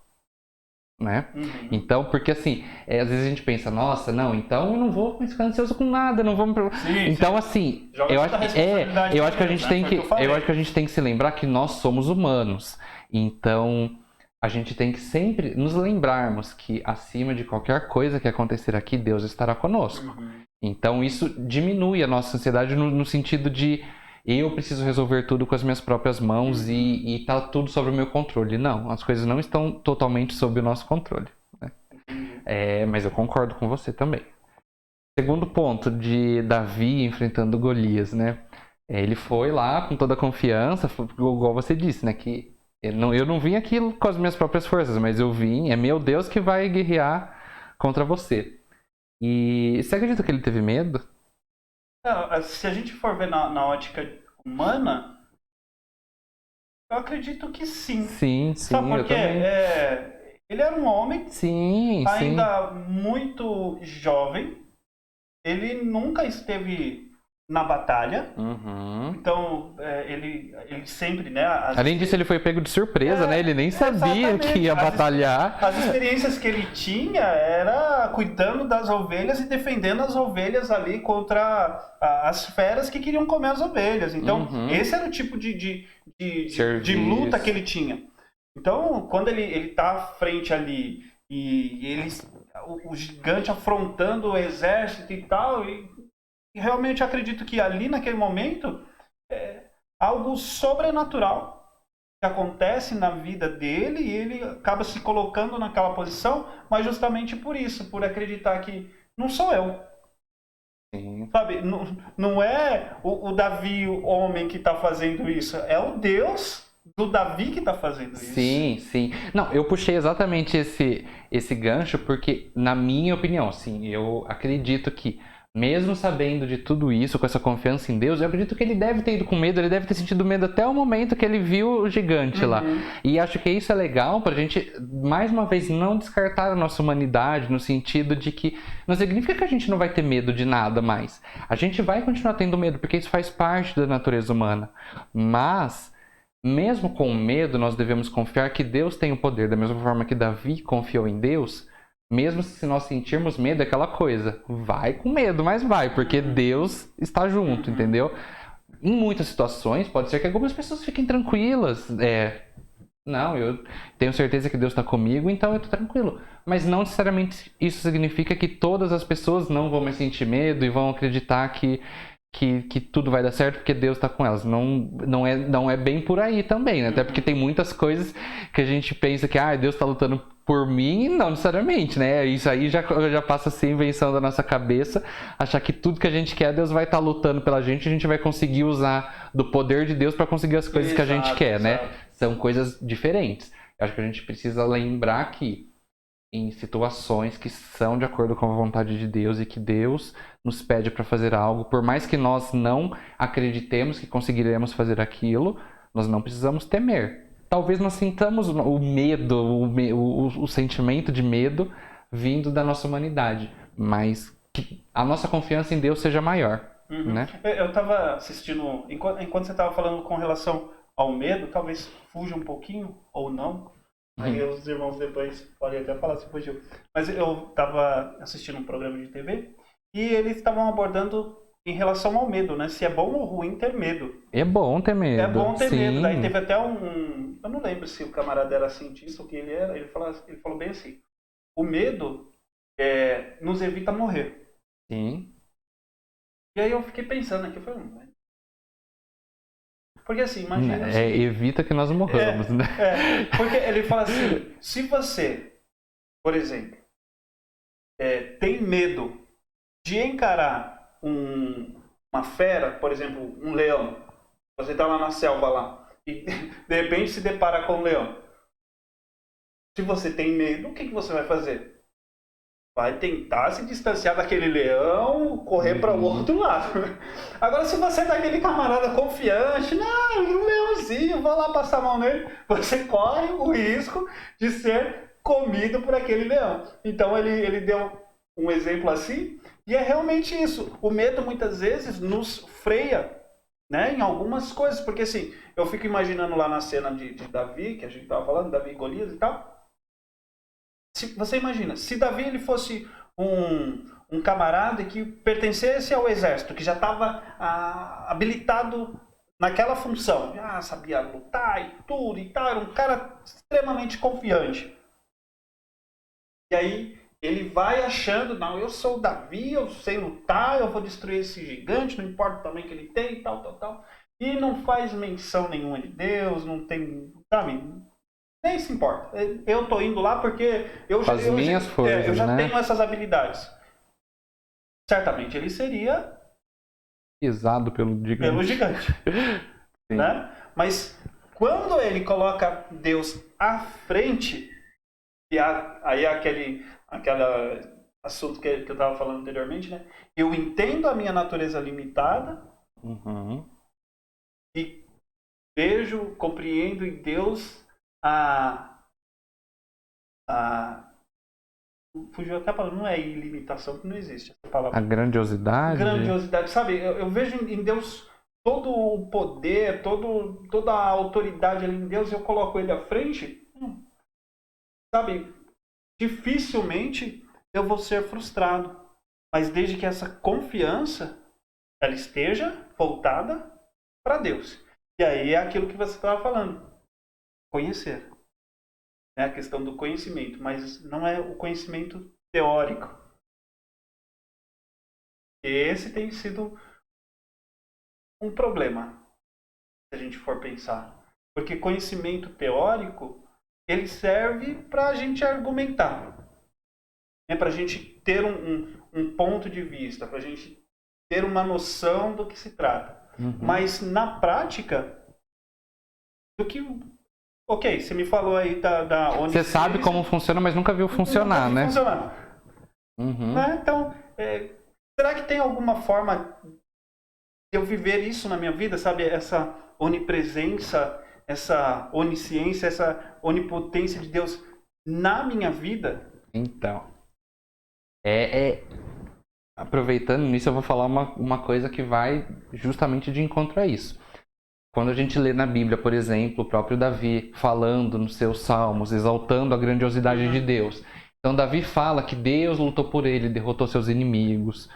Né? Então, porque assim, às vezes a gente pensa, nossa, não, então eu não vou ficar ansioso com nada, não vamos. Sim, então, sim. assim, Joga eu toda a acho, responsabilidade eu acho que a em gente Deus, tem né? que, Foi o que eu falei. eu acho que a gente tem que se lembrar que nós somos humanos. Então, a gente tem que sempre nos lembrarmos que acima de qualquer coisa que acontecer aqui, Deus estará conosco. Então, isso diminui a nossa ansiedade no sentido de eu preciso resolver tudo com as minhas próprias mãos e tá tudo sob o meu controle. Não, as coisas não estão totalmente sob o nosso controle. Mas eu concordo com você também. Segundo ponto de Davi enfrentando Golias, né? Ele foi lá com toda a confiança, igual você disse, né? Que eu não vim aqui com as minhas próprias forças, mas eu vim, é meu Deus que vai guerrear contra você. E você acredita que ele teve medo? Se a gente for ver na ótica humana, eu acredito que sim. Sim, Sabe por eu quê? também. Ele era um homem Sim, ainda muito jovem. Ele nunca esteve na batalha. Uhum. Então, ele sempre, né? Além disso, ele foi pego de surpresa, né? Ele nem sabia exatamente. que ia batalhar. As experiências que ele tinha era cuidando das ovelhas e defendendo as ovelhas ali contra as feras que queriam comer as ovelhas. Então, esse era o tipo de luta que ele tinha. Então, quando ele tá à frente ali e o gigante afrontando o exército e tal, e realmente acredito que ali naquele momento algo sobrenatural que acontece na vida dele e ele acaba se colocando naquela posição, mas justamente por isso, por acreditar que não sou eu. Sim. Sabe, não é o Davi, o homem, que está fazendo isso, é o Deus do Davi que está fazendo isso. Sim, sim. Não, eu puxei exatamente esse gancho porque, na minha opinião, assim, eu acredito que, mesmo sabendo de tudo isso, com essa confiança em Deus, eu acredito que ele deve ter ido com medo, ele deve ter sentido medo até o momento que ele viu o gigante lá. E acho que isso é legal pra gente, mais uma vez, não descartar a nossa humanidade, no sentido de que não significa que a gente não vai ter medo de nada mais. A gente vai continuar tendo medo, porque isso faz parte da natureza humana. Mas, mesmo com medo, nós devemos confiar que Deus tem o poder. Da mesma forma que Davi confiou em Deus, mesmo se nós sentirmos medo, é aquela coisa. Vai com medo, mas vai, porque Deus está junto, entendeu? Em muitas situações, pode ser que algumas pessoas fiquem tranquilas. Não, eu tenho certeza que Deus está comigo, então eu estou tranquilo. Mas não necessariamente isso significa que todas as pessoas não vão mais sentir medo e vão acreditar que tudo vai dar certo porque Deus está com elas. Não é bem por aí também, né? Até porque tem muitas coisas que a gente pensa que Deus está lutando por mim, e não necessariamente, né? Isso aí já passa a ser invenção da nossa cabeça, achar que tudo que a gente quer, Deus vai estar lutando pela gente e a gente vai conseguir usar do poder de Deus para conseguir as coisas que a gente quer, né? São coisas diferentes. Eu acho que a gente precisa lembrar que em situações que são de acordo com a vontade de Deus e que Deus nos pede para fazer algo, por mais que nós não acreditemos que conseguiremos fazer aquilo, nós não precisamos temer. Talvez nós sintamos o medo, o sentimento de medo vindo da nossa humanidade, mas que a nossa confiança em Deus seja maior, né? Eu estava assistindo, enquanto você estava falando com relação ao medo, talvez fuja um pouquinho ou não. Aí os irmãos depois podem até falar se fugiu. Mas eu estava assistindo um programa de TV e eles estavam abordando em relação ao medo, né? Se é bom ou ruim ter medo. É bom ter medo. É bom ter sim. medo. Daí teve até eu não lembro se o camarada era cientista ou que ele era, ele falou bem assim, o medo nos evita morrer. Sim. E aí eu fiquei pensando aqui, eu falei, porque assim, imagina... evita que nós morramos, né? Porque ele fala assim, se você, por exemplo, tem medo de encarar uma fera, por exemplo, um leão, você está lá na selva lá, e de repente se depara com um leão. Se você tem medo, o que você vai fazer? Vai tentar se distanciar daquele leão, correr para o outro lado. Agora, se você é daquele camarada confiante, não, um leãozinho, vou lá passar a mão nele, você corre o risco de ser comido por aquele leão. Então, ele deu um exemplo assim, e é realmente isso. O medo, muitas vezes, nos freia, né, em algumas coisas. Porque, assim, eu fico imaginando lá na cena de Davi, que a gente estava falando, Davi e Golias e tal. Você imagina, se Davi ele fosse um camarada que pertencesse ao exército, que já estava habilitado naquela função, sabia lutar e tudo e tal, era um cara extremamente confiante. E aí ele vai achando, não, eu sou o Davi, eu sei lutar, eu vou destruir esse gigante, não importa o tamanho que ele tem e tal. E não faz menção nenhuma de Deus, não tem, sabe... Nem se importa. Eu tô indo lá porque eu já tenho essas habilidades. Certamente ele seria pisado pelo gigante. Né? Mas quando ele coloca Deus à frente, e aí aquele assunto que eu estava falando anteriormente, né? Eu entendo a minha natureza limitada e vejo, compreendo em Deus fugiu até a palavra, não é ilimitação, que não existe essa palavra. A grandiosidade. Grandiosidade, sabe? Eu vejo em Deus todo o poder, toda a autoridade ali em Deus, eu coloco ele à frente, sabe? Dificilmente eu vou ser frustrado. Mas desde que essa confiança ela esteja voltada para Deus. E aí é aquilo que você estava falando. Conhecer. É a questão do conhecimento, mas não é o conhecimento teórico. Esse tem sido um problema, se a gente for pensar. Porque conhecimento teórico, ele serve para a gente argumentar. Para a gente ter um ponto de vista, para a gente ter uma noção do que se trata. Mas na prática, do que... Ok, você me falou aí da onisciência. Você sabe como funciona, mas nunca viu funcionar, né? Funcionar. Então, será que tem alguma forma de eu viver isso na minha vida, sabe? Essa onipresença, essa onisciência, essa onipotência de Deus na minha vida? Então, aproveitando nisso, eu vou falar uma coisa que vai justamente de encontro a isso. Quando a gente lê na Bíblia, por exemplo, o próprio Davi falando nos seus salmos, exaltando a grandiosidade de Deus. Então, Davi fala que Deus lutou por ele, derrotou seus inimigos.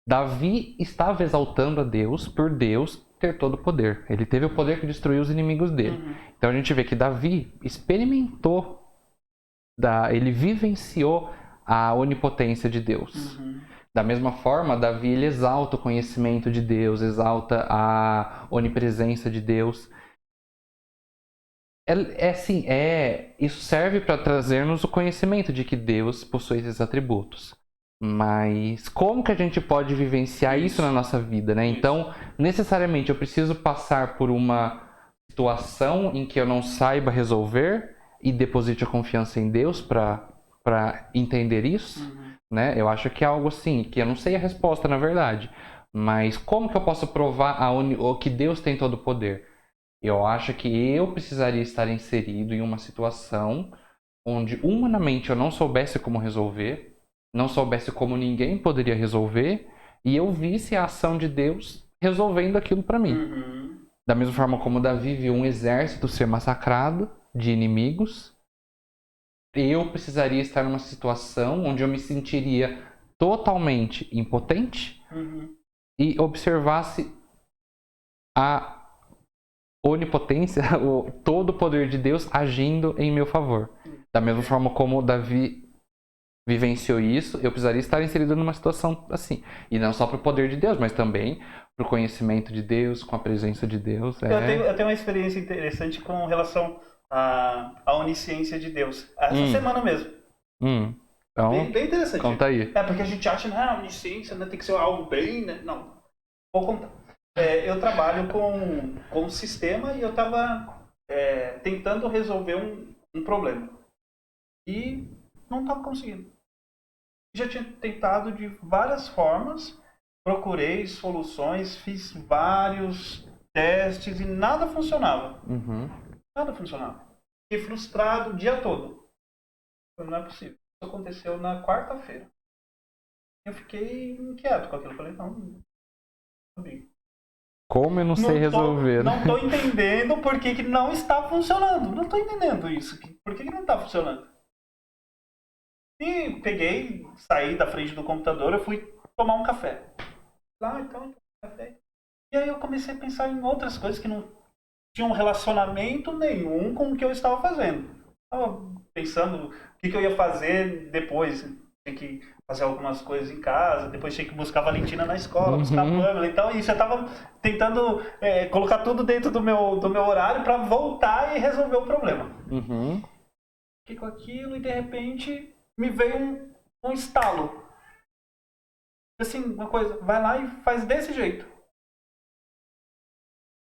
Davi estava exaltando a Deus por Deus ter todo o poder. Ele teve o poder que destruiu os inimigos dele. Então, a gente vê que Davi experimentou, ele vivenciou a onipotência de Deus. Da mesma forma, Davi ele exalta o conhecimento de Deus, exalta a onipresença de Deus. Isso serve para trazer-nos o conhecimento de que Deus possui esses atributos. Mas como que a gente pode vivenciar isso na nossa vida, né? Então, necessariamente, eu preciso passar por uma situação em que eu não saiba resolver e deposite a confiança em Deus para entender isso? Né? Eu acho que é algo assim, que eu não sei a resposta na verdade, mas como que eu posso provar que Deus tem todo o poder? Eu acho que eu precisaria estar inserido em uma situação onde humanamente eu não soubesse como resolver, não soubesse como ninguém poderia resolver, e eu visse a ação de Deus resolvendo aquilo para mim. Da mesma forma como Davi viu um exército ser massacrado de inimigos, eu precisaria estar numa situação onde eu me sentiria totalmente impotente e observasse a onipotência, todo o poder de Deus agindo em meu favor. Da mesma forma como Davi vivenciou isso, eu precisaria estar inserido numa situação assim. E não só para o poder de Deus, mas também para o conhecimento de Deus, com a presença de Deus. Eu tenho uma experiência interessante com relação à onisciência de Deus. Essa semana mesmo. Então, bem interessante. Conta aí. Porque a gente acha, a onisciência tem que ser algo bem... Né? Não, vou contar. Eu trabalho com um sistema e eu estava tentando resolver um problema. E não estava conseguindo. Já tinha tentado de várias formas, procurei soluções, fiz vários testes e nada funcionava. Nada funcionava. Fiquei frustrado o dia todo. Não é possível. Isso aconteceu na quarta-feira. Eu fiquei inquieto com aquilo. Falei, não, amigo. Como eu não sei resolver? Não estou entendendo por que não está funcionando. Não estou entendendo isso. Por que não está funcionando? E peguei, saí da frente do computador, eu fui tomar um café. Então, café. E aí eu comecei a pensar em outras coisas que não tinham relacionamento nenhum com o que eu estava fazendo. Estava pensando o que eu ia fazer depois. Tinha que fazer algumas coisas em casa, depois tinha que buscar a Valentina na escola, buscar a Pamela e tal. E isso eu estava tentando colocar tudo dentro do meu horário para voltar e resolver o problema. Fiquei com aquilo e de repente me veio um estalo. Assim, uma coisa, vai lá e faz desse jeito.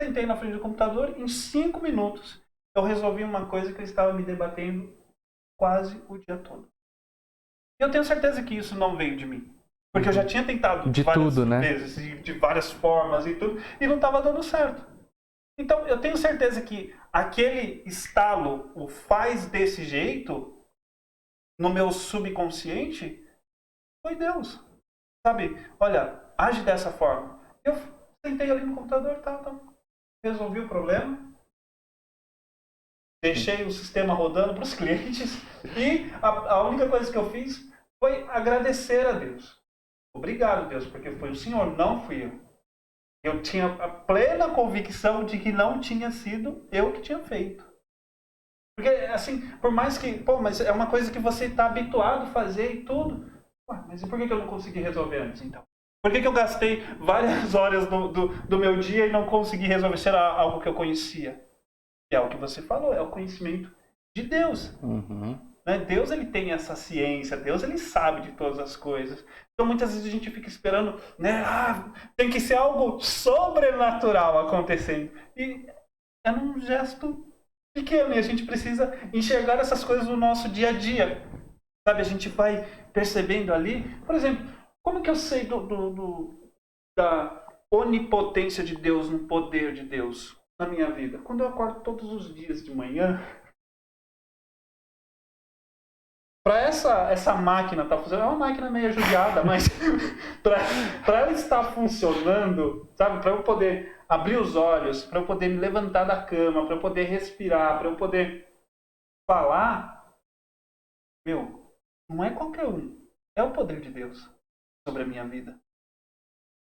Sentei na frente do computador, em 5 minutos eu resolvi uma coisa que eu estava me debatendo quase o dia todo. Eu tenho certeza que isso não veio de mim. Porque eu já tinha tentado de várias tudo, né? vezes, de várias formas e tudo, e não estava dando certo. Então, eu tenho certeza que aquele estalo, o faz desse jeito, no meu subconsciente, foi Deus. Sabe? Olha, age dessa forma. Eu sentei ali no computador, resolvi o problema, deixei o sistema rodando para os clientes e a única coisa que eu fiz foi agradecer a Deus. Obrigado, Deus, porque foi o Senhor, não fui eu. Eu tinha a plena convicção de que não tinha sido eu que tinha feito. Porque, assim, por mais que... mas é uma coisa que você está habituado a fazer e tudo. Mas e por que eu não consegui resolver antes, então? Por que eu gastei várias horas do meu dia e não consegui resolver? Se era algo que eu conhecia? É o que você falou, é o conhecimento de Deus. Né? Deus, ele tem essa ciência, Deus, ele sabe de todas as coisas. Então, muitas vezes a gente fica esperando, né? Tem que ser algo sobrenatural acontecendo. E é num gesto pequeno, e a gente precisa enxergar essas coisas no nosso dia a dia. Sabe, a gente vai percebendo ali, por exemplo, como que eu sei da onipotência de Deus, no poder de Deus na minha vida? Quando eu acordo todos os dias de manhã, para essa máquina estar funcionando, é uma máquina meio judiada, mas para ela estar funcionando, sabe, para eu poder abrir os olhos, para eu poder me levantar da cama, para eu poder respirar, para eu poder falar, não é qualquer um, é o poder de Deus sobre a minha vida.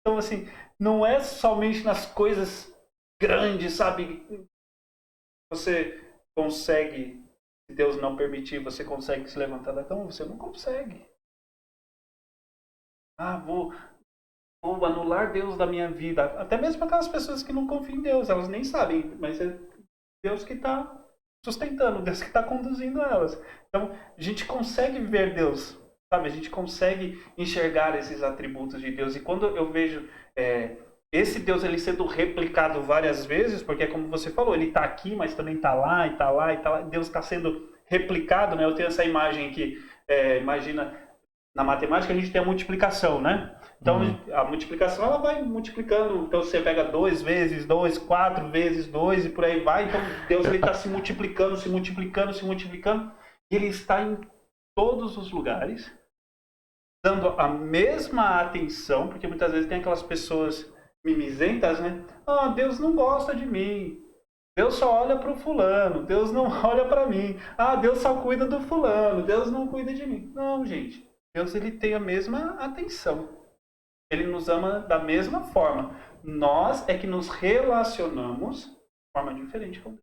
Então, assim, não é somente nas coisas grandes, sabe? Você consegue, se Deus não permitir, você consegue se levantar da cama, você não consegue. Vou anular Deus da minha vida. Até mesmo aquelas pessoas que não confiam em Deus, elas nem sabem, mas é Deus que está sustentando, Deus que está conduzindo elas. Então, a gente consegue ver Deus, sabe? A gente consegue enxergar esses atributos de Deus. E quando eu vejo esse Deus ele sendo replicado várias vezes, porque é como você falou, ele está aqui, mas também está lá, e está lá, e está lá. Deus está sendo replicado, né? Eu tenho essa imagem aqui, imagina, na matemática a gente tem a multiplicação, né? Então, a multiplicação, ela vai multiplicando. Então, você pega 2 vezes 2, 4 vezes 2 e por aí vai. Então, Deus está se multiplicando, se multiplicando, se multiplicando. E Ele está em todos os lugares, dando a mesma atenção, porque muitas vezes tem aquelas pessoas mimizentas, né? Ah, Deus não gosta de mim. Deus só olha para o fulano. Deus não olha para mim. Ah, Deus só cuida do fulano. Deus não cuida de mim. Não, gente. Deus ele tem a mesma atenção. Ele nos ama da mesma forma. Nós é que nos relacionamos de forma diferente com Deus.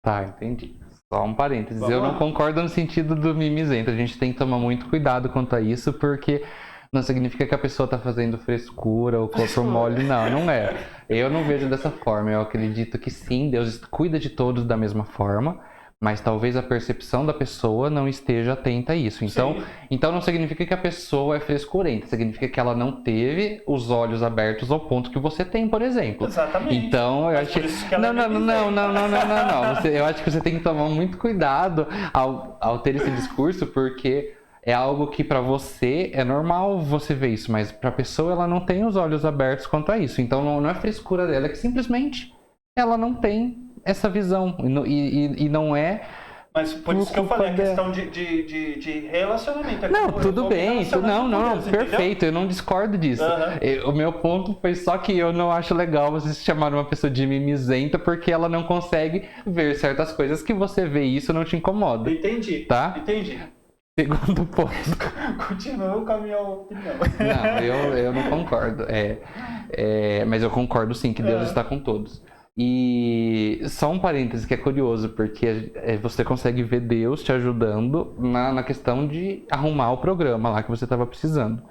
Tá, entendi. Só um parênteses. Vamos Eu lá. não concordo no sentido do mimizento. A gente tem que tomar muito cuidado quanto a isso, porque não significa que a pessoa tá fazendo frescura ou corpo mole. Não, não é. Eu não vejo dessa forma. Eu acredito que sim, Deus cuida de todos da mesma forma, mas talvez a percepção da pessoa não esteja atenta a isso. Então, Sim. então não significa que a pessoa é frescurenta. Significa que ela não teve os olhos abertos ao ponto que você tem, por exemplo. Exatamente. Então, eu Mas acho por isso que ela é não. mimizenta. Eu acho que você tem que tomar muito cuidado ao ter esse discurso, porque é algo que pra você é normal você ver isso, mas pra pessoa ela não tem os olhos abertos quanto a isso. Então não é frescura dela, é que simplesmente ela não tem essa visão. E não é. Mas por isso que eu culpa falei, a dela. questão de relacionamento. É Não, como eu tudo vou me bem. relacionar com Não, Deus, entendeu? perfeito. Eu não discordo disso. Aham. O meu ponto foi só que eu não acho legal você chamar uma pessoa de mimizenta porque ela não consegue ver certas coisas que você vê e isso não te incomoda. Entendi. Tá? Entendi. Segundo ponto. Continuo com a minha opinião. Não, eu não concordo. Mas eu concordo sim que Deus está com todos. E só um parêntese que é curioso, porque você consegue ver Deus te ajudando na questão de arrumar o programa lá que você estava precisando.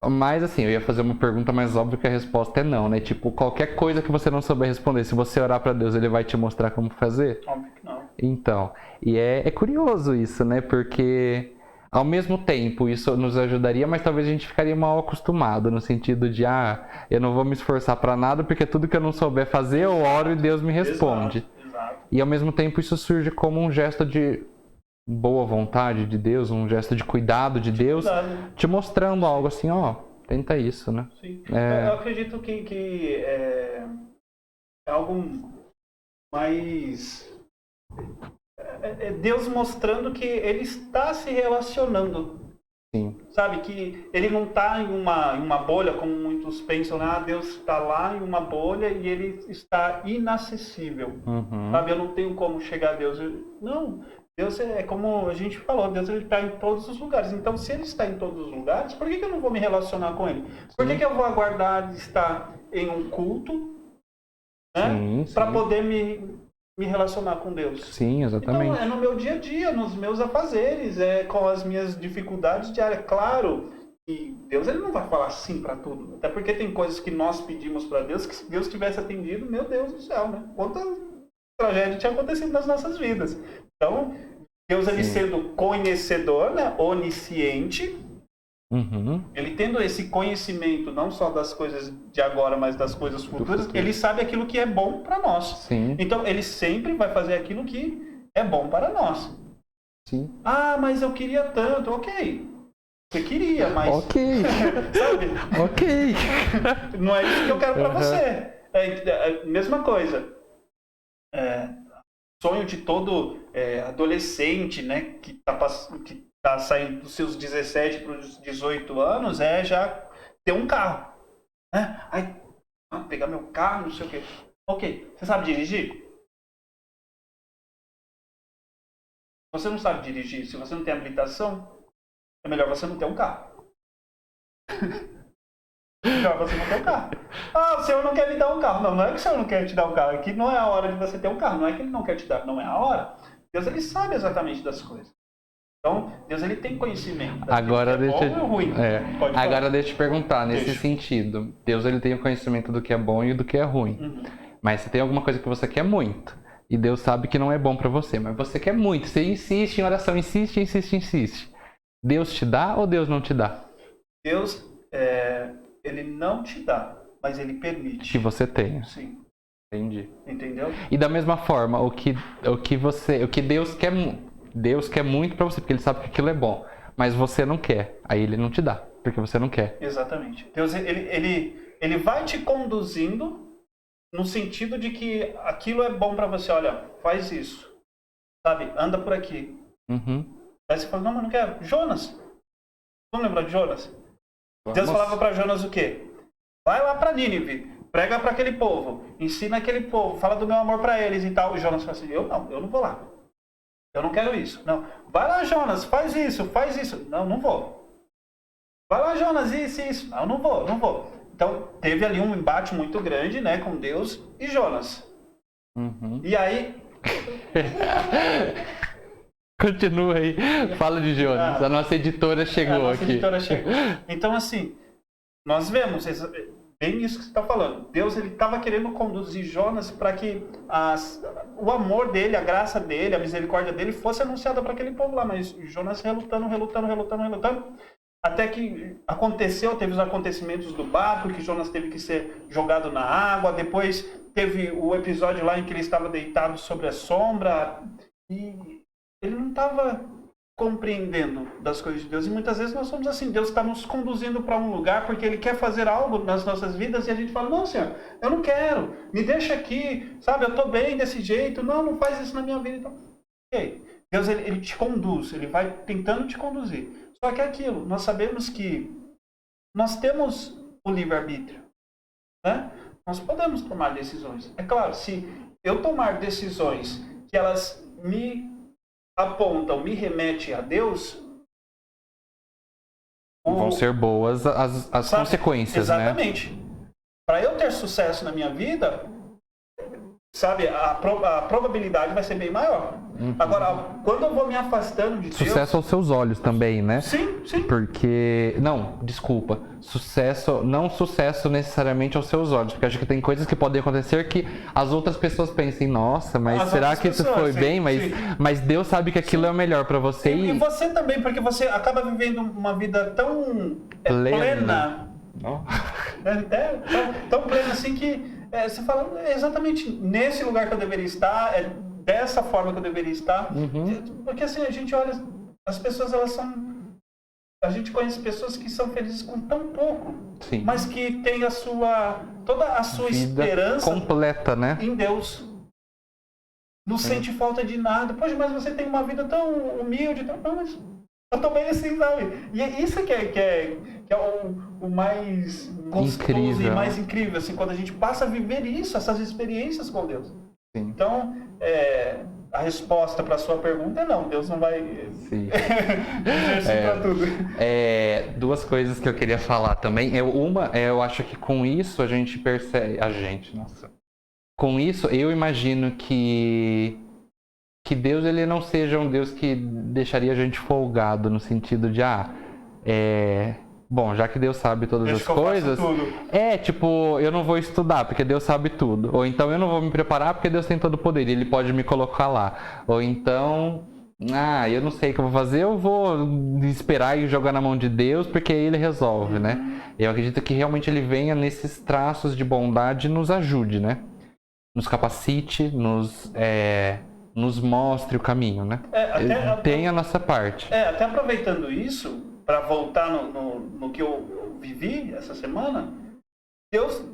Mas assim, eu ia fazer uma pergunta, mas óbvio que a resposta é não, né? Tipo, qualquer coisa que você não souber responder, se você orar para Deus, ele vai te mostrar como fazer? Óbvio que não. Então, e é curioso isso, né? Porque ao mesmo tempo isso nos ajudaria, mas talvez a gente ficaria mal acostumado no sentido de, eu não vou me esforçar para nada porque tudo que eu não souber fazer eu oro e Deus me responde. Exato. E ao mesmo tempo isso surge como um gesto de boa vontade de Deus, um gesto de cuidado de Deus, Cuidado. te mostrando algo assim, tenta isso, né? Sim. É. Eu acredito que é algo mais... É Deus mostrando que Ele está se relacionando. Sim. Sabe, que Ele não está em uma bolha, como muitos pensam, né? Deus está lá em uma bolha e Ele está inacessível. Uhum. Sabe, eu não tenho como chegar a Deus. Não, Deus é como a gente falou, Deus está em todos os lugares. Então, se Ele está em todos os lugares, por que eu não vou me relacionar com Ele? Por que eu vou aguardar estar em um culto, né? Sim, Para sim. poder me relacionar com Deus? Sim, exatamente. Então, é no meu dia a dia, nos meus afazeres, com as minhas dificuldades diárias. Claro que Deus ele não vai falar sim para tudo. Até porque tem coisas que nós pedimos para Deus, que se Deus tivesse atendido, meu Deus do céu, né? Quanta tragédia tinha acontecido nas nossas vidas. Então, Deus ele sendo conhecedor, né? Onisciente, Uhum. ele tendo esse conhecimento não só das coisas de agora, mas das coisas futuras, ele sabe aquilo que é bom para nós. Sim. Então, ele sempre vai fazer aquilo que é bom para nós. Sim. Ah, mas eu queria tanto. Ok. Você queria, mas... Ok. Sabe? Ok. Não é isso que eu quero para você. Mesma coisa. Sonho de todo adolescente, né, que tá saindo dos seus 17 para os 18 anos, é já ter um carro. Né? Aí, pegar meu carro, não sei o quê. Ok. Você sabe dirigir? Se você não sabe dirigir, se você não tem habilitação, é melhor você não ter um carro. Melhor você não ter um carro. Ah, o senhor não quer me dar um carro. Não é que o senhor não quer te dar um carro. É que não é a hora de você ter um carro. Não é que ele não quer te dar. Não é a hora. Deus, ele sabe exatamente das coisas. Então, Deus, ele tem conhecimento. Agora do que é bom e ruim. Pode falar. Agora deixa eu te perguntar, nesse Deixa. sentido. Deus, ele tem o conhecimento do que é bom e do que é ruim. Uhum. Mas se tem alguma coisa que você quer muito, e Deus sabe que não é bom pra você, mas você quer muito, você insiste em oração, insiste. Deus te dá ou Deus não te dá? Deus, ele não te dá, mas ele permite. Que você tenha. Sim. Entendi. Entendeu? E da mesma forma, o que Deus quer muito pra você, porque ele sabe que aquilo é bom, mas você não quer, aí ele não te dá, porque você não quer. Exatamente. Deus, ele vai te conduzindo no sentido de que aquilo é bom pra você. Olha, faz isso. Sabe? Anda por aqui. Uhum. Aí você fala, não, mas não quero. Jonas. Vamos lembrar de Jonas? Vamos. Deus falava pra Jonas o quê? Vai lá para Nínive, prega para aquele povo, ensina aquele povo, fala do meu amor para eles e tal. E Jonas fala assim, eu não vou lá. Eu não quero isso. Não. Vai lá, Jonas, faz isso, faz isso. Não, não vou. Vai lá, Jonas, isso, isso. Não, não vou, não vou. Então, teve ali um embate muito grande, né, com Deus e Jonas. Uhum. E aí... Continua aí. Fala de Jonas. A nossa editora chegou a nossa aqui. editora chegou. Então, assim, nós vemos bem isso que você está falando. Deus ele estava querendo conduzir Jonas para que o amor dele, a graça dele, a misericórdia dele fosse anunciada para aquele povo lá. Mas Jonas relutando. Até que teve os acontecimentos do barco, que Jonas teve que ser jogado na água. Depois teve o episódio lá em que ele estava deitado sobre a sombra. E ele não estava compreendendo das coisas de Deus. E muitas vezes nós somos assim. Deus está nos conduzindo para um lugar porque Ele quer fazer algo nas nossas vidas. E a gente fala, não, Senhor, eu não quero. Me deixa aqui, sabe? Eu estou bem desse jeito. Não faz isso na minha vida. Então, ok. Deus, ele te conduz. Ele vai tentando te conduzir. Só que é aquilo. Nós sabemos que nós temos o livre-arbítrio, né? Nós podemos tomar decisões. É claro, se eu tomar decisões que elas me apontam, me remete a Deus, vão ser boas as consequências, exatamente. Né? Para eu ter sucesso na minha vida, sabe, a probabilidade vai ser bem maior. Uhum. Agora, quando eu vou me afastando de Deus... Sucesso aos seus olhos também, né? Sim, sim. Porque... Não, desculpa. Não sucesso necessariamente aos seus olhos. Porque acho que tem coisas que podem acontecer que as outras pessoas pensem, nossa, mas será que isso foi bem? Mas Deus sabe que aquilo é o melhor para você. E você também, porque você acaba vivendo uma vida tão plena. Tão plena assim que você fala, é exatamente nesse lugar que eu deveria estar, é dessa forma que eu deveria estar. Uhum. Porque assim, a gente olha, as pessoas elas são... A gente conhece pessoas que são felizes com tão pouco, sim, mas que têm toda a sua vida esperança completa, né? Em Deus. Não sente falta de nada. Poxa, mas você tem uma vida tão humilde, não, mas eu tô bem assim, sabe? E é isso que é o mais gostoso incrível. E mais incrível, assim, quando a gente passa a viver isso, essas experiências com Deus. Sim. Então, a resposta para a sua pergunta é não, Deus não vai para tudo. Duas coisas que eu queria falar também. Eu acho que com isso a gente percebe... Com isso, eu imagino que Deus ele não seja um Deus que deixaria a gente folgado no sentido de bom, já que Deus sabe todas as coisas, eu não vou estudar porque Deus sabe tudo. Ou então eu não vou me preparar porque Deus tem todo o poder e Ele pode me colocar lá. Ou então, eu não sei o que eu vou fazer, eu vou esperar e jogar na mão de Deus porque aí Ele resolve, né? Eu acredito que realmente Ele venha nesses traços de bondade e nos ajude, né? Nos capacite, nos mostre o caminho, né? Tem a nossa parte. Até aproveitando isso, para voltar no que eu vivi essa semana, Deus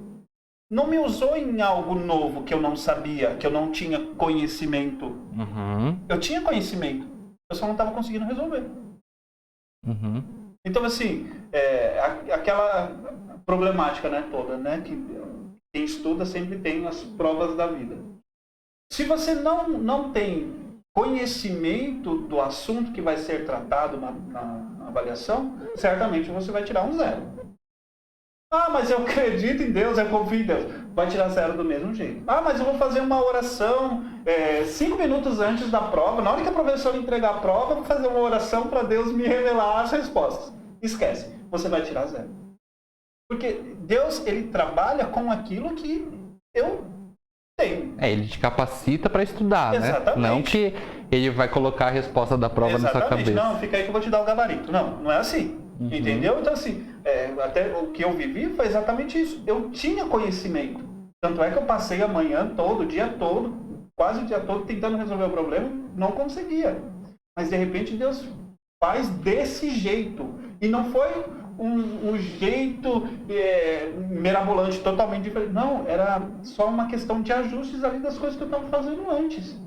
não me usou em algo novo que eu não sabia, que eu não tinha conhecimento. Uhum. Eu tinha conhecimento, eu só não estava conseguindo resolver. Uhum. Então, assim, aquela problemática, né, toda, né, que quem estuda sempre tem as provas da vida. Se você não tem conhecimento do assunto que vai ser tratado na avaliação, certamente você vai tirar um 0. Mas eu acredito em Deus, eu confio em Deus. Vai tirar 0 do mesmo jeito. Mas eu vou fazer uma oração 5 minutos antes da prova. Na hora que a professora entregar a prova, eu vou fazer uma oração para Deus me revelar as respostas. Esquece, você vai tirar 0. Porque Deus, Ele trabalha com aquilo que eu tenho. Ele te capacita para estudar, exatamente, né? Não que Ele vai colocar a resposta da prova na sua cabeça. Não, fica aí que eu vou te dar o gabarito. Não é assim. Uhum. Entendeu? Então, assim, até o que eu vivi foi exatamente isso. Eu tinha conhecimento. Tanto é que eu passei a manhã todo, o dia todo, quase o dia todo, tentando resolver o problema, não conseguia. Mas, de repente, Deus faz desse jeito. E não foi um jeito mirabolante, totalmente diferente. Não, era só uma questão de ajustes ali das coisas que eu estava fazendo antes.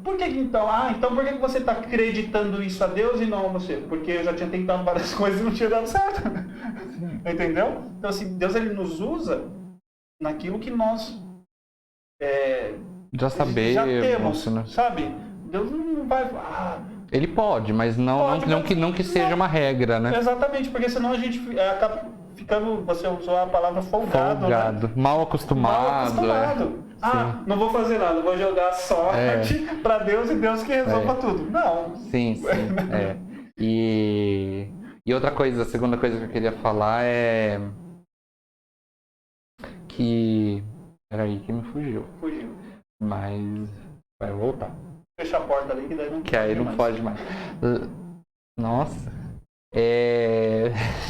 por que então? Então por que você está acreditando isso a Deus e não a você? Porque eu já tinha tentado várias coisas e não tinha dado certo. Entendeu? Então, assim, Deus ele nos usa naquilo que nós Já temos, né? sabe? Deus não vai... Ele pode, mas não que seja uma regra, né? Exatamente, porque senão a gente acaba ficando, você usou a palavra folgado. Né? Mal acostumado. Não vou fazer nada, vou jogar sorte para Deus e Deus que resolva tudo. Não. Sim. E outra coisa, a segunda coisa que eu queria falar é que... Peraí, que me fugiu. Mas vai voltar. Fecha a porta ali que daí não que aí não pode mais. Nossa.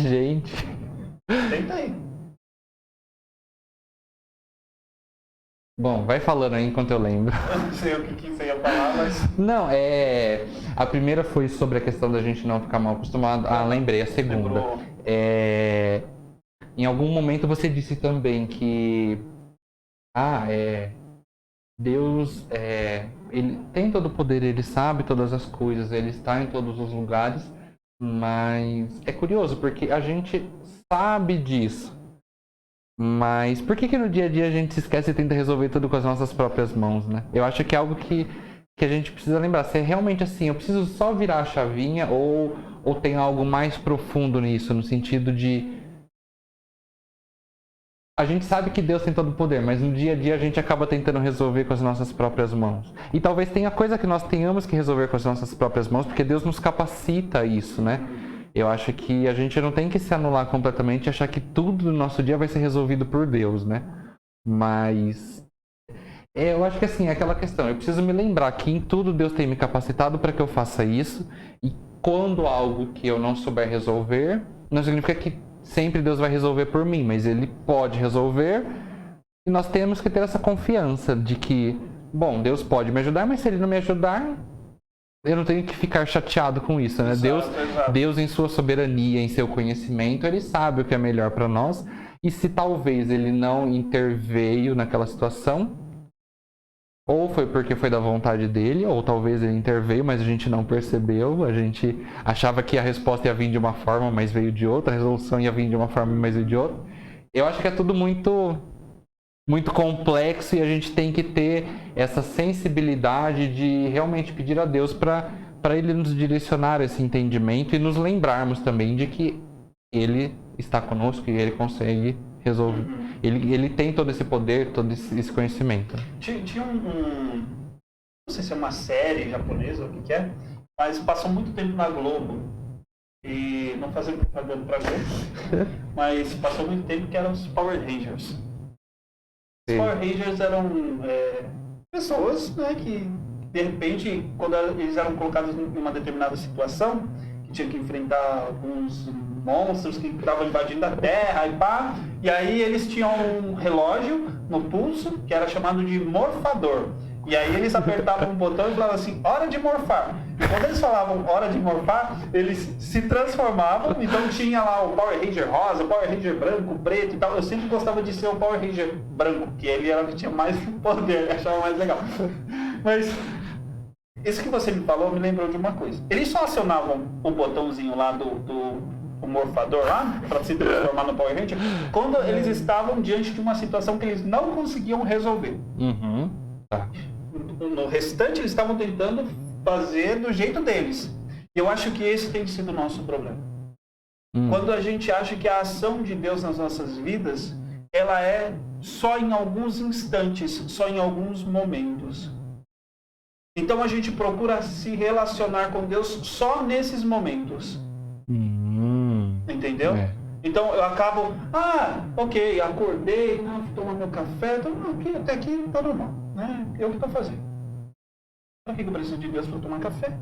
Gente. Tenta aí. Bom, vai falando aí enquanto eu lembro. Eu não sei o que você ia falar, mas... Não, a primeira foi sobre a questão da gente não ficar mal acostumado. Lembrei, a segunda. Em algum momento você disse também que... Deus, ele tem todo o poder, ele sabe todas as coisas, ele está em todos os lugares, mas é curioso porque a gente sabe disso, mas por que no dia a dia a gente se esquece e tenta resolver tudo com as nossas próprias mãos, né? Eu acho que é algo que a gente precisa lembrar, se é realmente assim, eu preciso só virar a chavinha ou tem algo mais profundo nisso, no sentido de... A gente sabe que Deus tem todo o poder, mas no dia a dia a gente acaba tentando resolver com as nossas próprias mãos. E talvez tenha coisa que nós tenhamos que resolver com as nossas próprias mãos, porque Deus nos capacita a isso, né? Eu acho que a gente não tem que se anular completamente e achar que tudo no nosso dia vai ser resolvido por Deus, né? Mas... eu acho que assim, é aquela questão, eu preciso me lembrar que em tudo Deus tem me capacitado para que eu faça isso, e quando algo que eu não souber resolver, não significa que sempre Deus vai resolver por mim, mas Ele pode resolver e nós temos que ter essa confiança de que, bom, Deus pode me ajudar, mas se Ele não me ajudar, eu não tenho que ficar chateado com isso, né? Exato. Deus em sua soberania, em seu conhecimento, Ele sabe o que é melhor para nós, e se talvez Ele não interveio naquela situação, ou foi porque foi da vontade dele, ou talvez ele interveio, mas a gente não percebeu. A gente achava que a resposta ia vir de uma forma, mas veio de outra. A resolução ia vir de uma forma, mas veio de outra. Eu acho que é tudo muito complexo e a gente tem que ter essa sensibilidade de realmente pedir a Deus para Ele nos direcionar esse entendimento e nos lembrarmos também de que Ele está conosco e Ele consegue resolver. Ele tem todo esse poder, todo esse conhecimento. Tinha não sei se é uma série japonesa ou o que é, mas passou muito tempo na Globo. E não fazendo propaganda pra Globo, mas passou muito tempo que eram os Power Rangers. Os Power Rangers eram pessoas, né, que de repente, quando eles eram colocados em uma determinada situação, que tinham que enfrentar alguns monstros que estavam invadindo a Terra e pá. E aí eles tinham um relógio no pulso que era chamado de morfador. E aí eles apertavam um botão e falavam assim, hora de morfar. E quando eles falavam hora de morfar, eles se transformavam. Então tinha lá o Power Ranger rosa, o Power Ranger branco, preto e tal. Eu sempre gostava de ser o Power Ranger branco, que ele era o que tinha mais poder, eu achava mais legal. Mas isso que você me falou me lembrou de uma coisa. Eles só acionavam o botãozinho lá do morfador lá, para se transformar no Power Ranger, quando eles estavam diante de uma situação que eles não conseguiam resolver. Tá. No restante, eles estavam tentando fazer do jeito deles. E eu acho que esse tem sido o nosso problema. Quando a gente acha que a ação de Deus nas nossas vidas, ela é só em alguns instantes, só em alguns momentos. Então a gente procura se relacionar com Deus só nesses momentos. Entendeu? Então eu acabo, ok, acordei, fui tomar meu café, até aqui tá normal, né? Eu que estou fazendo. Para que eu preciso de Deus para tomar café?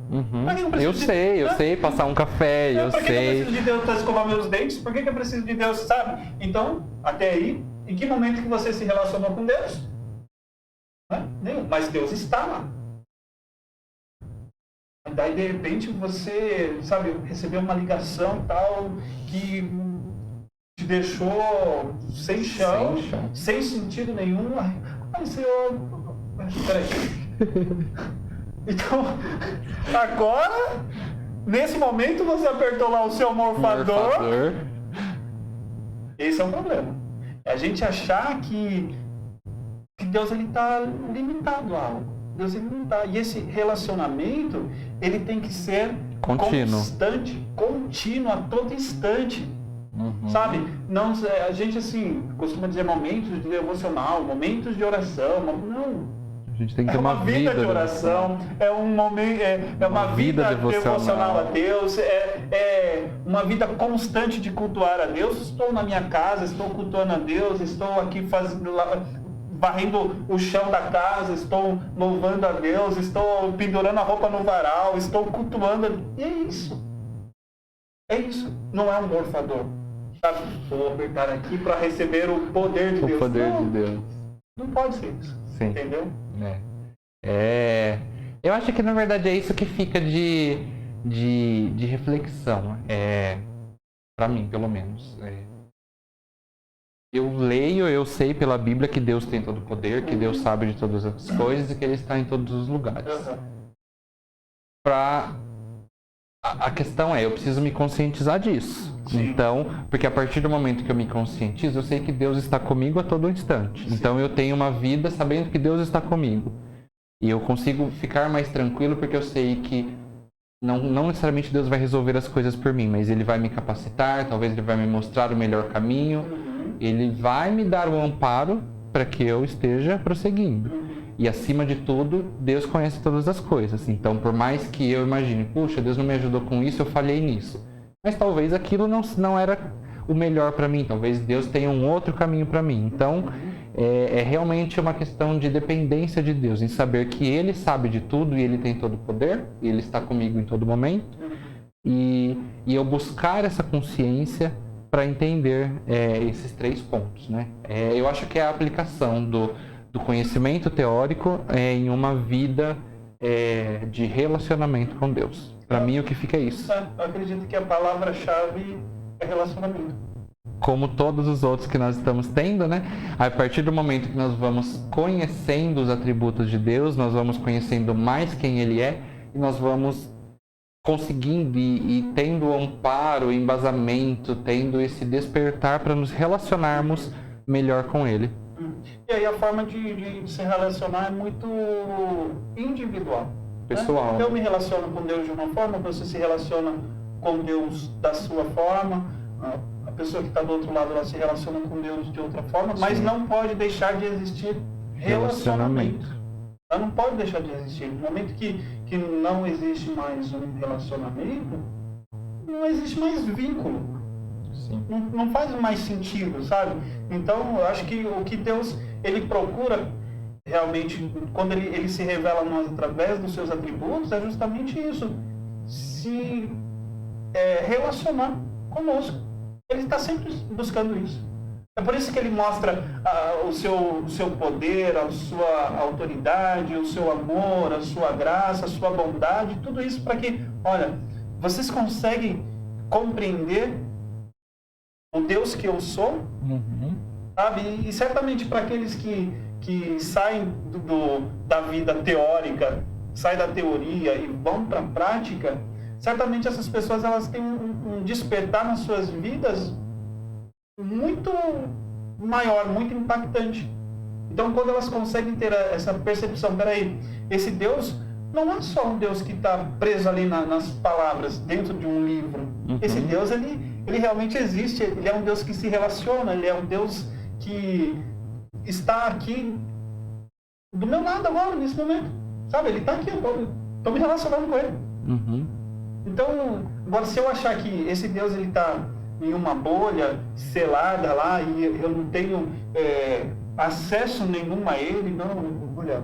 Eu sei, passar um café, eu sei. Para que eu preciso de Deus para escovar meus dentes? Por que eu preciso de Deus, sabe? Então, até aí, em que momento que você se relacionou com Deus? Nenhum, mas Deus está lá. Daí, de repente, você, sabe, recebeu uma ligação e tal, que te deixou sem chão, sem sentido nenhum. Ai, Senhor, peraí. Então, agora, nesse momento, você apertou lá o seu morfador. Esse é um problema. É a gente achar que Deus está limitado a algo. Deus ele não está. E esse relacionamento, ele tem que ser constante, contínuo a todo instante. Sabe? Não, a gente assim costuma dizer momentos de devocional, momentos de oração. Não. A gente tem que ter uma vida de oração, é um momento, é uma vida devocional a Deus, é uma vida constante de cultuar a Deus. Estou na minha casa, estou cultuando a Deus, estou aqui varrendo o chão da casa, estou louvando a Deus, estou pendurando a roupa no varal, estou cultuando. E é isso. É isso. Não é um morfador. Sabe? Vou apertar aqui para receber o poder de Deus. O poder de Deus. Não pode ser isso. Sim. Entendeu? Eu acho que na verdade é isso que fica de reflexão. Para mim, pelo menos. Eu leio, eu sei pela Bíblia que Deus tem todo o poder, que Deus sabe de todas as coisas e que Ele está em todos os lugares. A questão eu preciso me conscientizar disso. Então, porque a partir do momento que eu me conscientizo, eu sei que Deus está comigo a todo instante. Então eu tenho uma vida sabendo que Deus está comigo. E eu consigo ficar mais tranquilo porque eu sei que não necessariamente Deus vai resolver as coisas por mim, mas Ele vai me capacitar, talvez Ele vai me mostrar o melhor caminho, Ele vai me dar o amparo para que eu esteja prosseguindo. E acima de tudo, Deus conhece todas as coisas. Então, por mais que eu imagine, puxa, Deus não me ajudou com isso, eu falhei nisso. Mas talvez aquilo não era o melhor para mim, talvez Deus tenha um outro caminho para mim. Então, é realmente uma questão de dependência de Deus, em saber que Ele sabe de tudo e Ele tem todo o poder, e Ele está comigo em todo momento. E eu buscar essa consciência para entender esses 3 pontos, né? Eu acho que é a aplicação do conhecimento teórico em uma vida de relacionamento com Deus. Para mim, o que fica é isso. Eu acredito que a palavra-chave é relacionamento. Como todos os outros que nós estamos tendo, né? A partir do momento que nós vamos conhecendo os atributos de Deus, nós vamos conhecendo mais quem Ele é, e nós vamos conseguindo e tendo amparo, embasamento, tendo esse despertar para nos relacionarmos melhor com Ele. E aí a forma de se relacionar é muito individual. Pessoal. Né? Eu me relaciono com Deus de uma forma, você se relaciona com Deus da sua forma, a pessoa que está do outro lado ela se relaciona com Deus de outra forma, mas não pode deixar de existir relacionamento. Ela não pode deixar de existir. No momento que não existe mais um relacionamento, não existe mais vínculo. Não faz mais sentido, sabe? Então, eu acho que o que Deus ele procura realmente, quando ele se revela a nós através dos seus atributos, é justamente isso. Se relacionar conosco. Ele está sempre buscando isso. É por isso que ele mostra o seu poder, a sua autoridade, o seu amor, a sua graça, a sua bondade, tudo isso para que, olha, vocês conseguem compreender o Deus que eu sou, sabe? E certamente para aqueles que saem da vida teórica, saem da teoria e vão para a prática, certamente essas pessoas elas têm um despertar nas suas vidas muito maior, muito impactante. Então, quando elas conseguem ter essa percepção, peraí, esse Deus não é só um Deus que está preso ali nas palavras, dentro de um livro. Esse Deus, ele realmente existe, ele é um Deus que se relaciona, ele é um Deus que está aqui do meu lado agora, nesse momento. Sabe, ele está aqui, eu estou me relacionando com ele. Então, agora se eu achar que esse Deus ele está em uma bolha selada lá e eu não tenho acesso nenhum a ele, não, olha,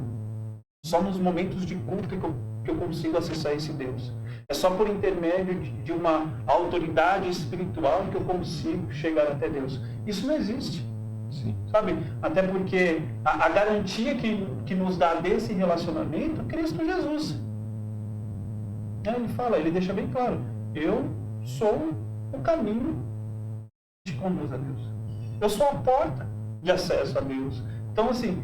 só nos momentos de culto que eu consigo acessar esse Deus. É só por intermédio de uma autoridade espiritual que eu consigo chegar até Deus. Isso não existe. Sim. Sabe? Até porque a garantia que nos dá desse relacionamento é Cristo Jesus. Ele fala, ele deixa bem claro, eu sou o caminho que te conduz a Deus. Eu sou a porta de acesso a Deus. Então, assim,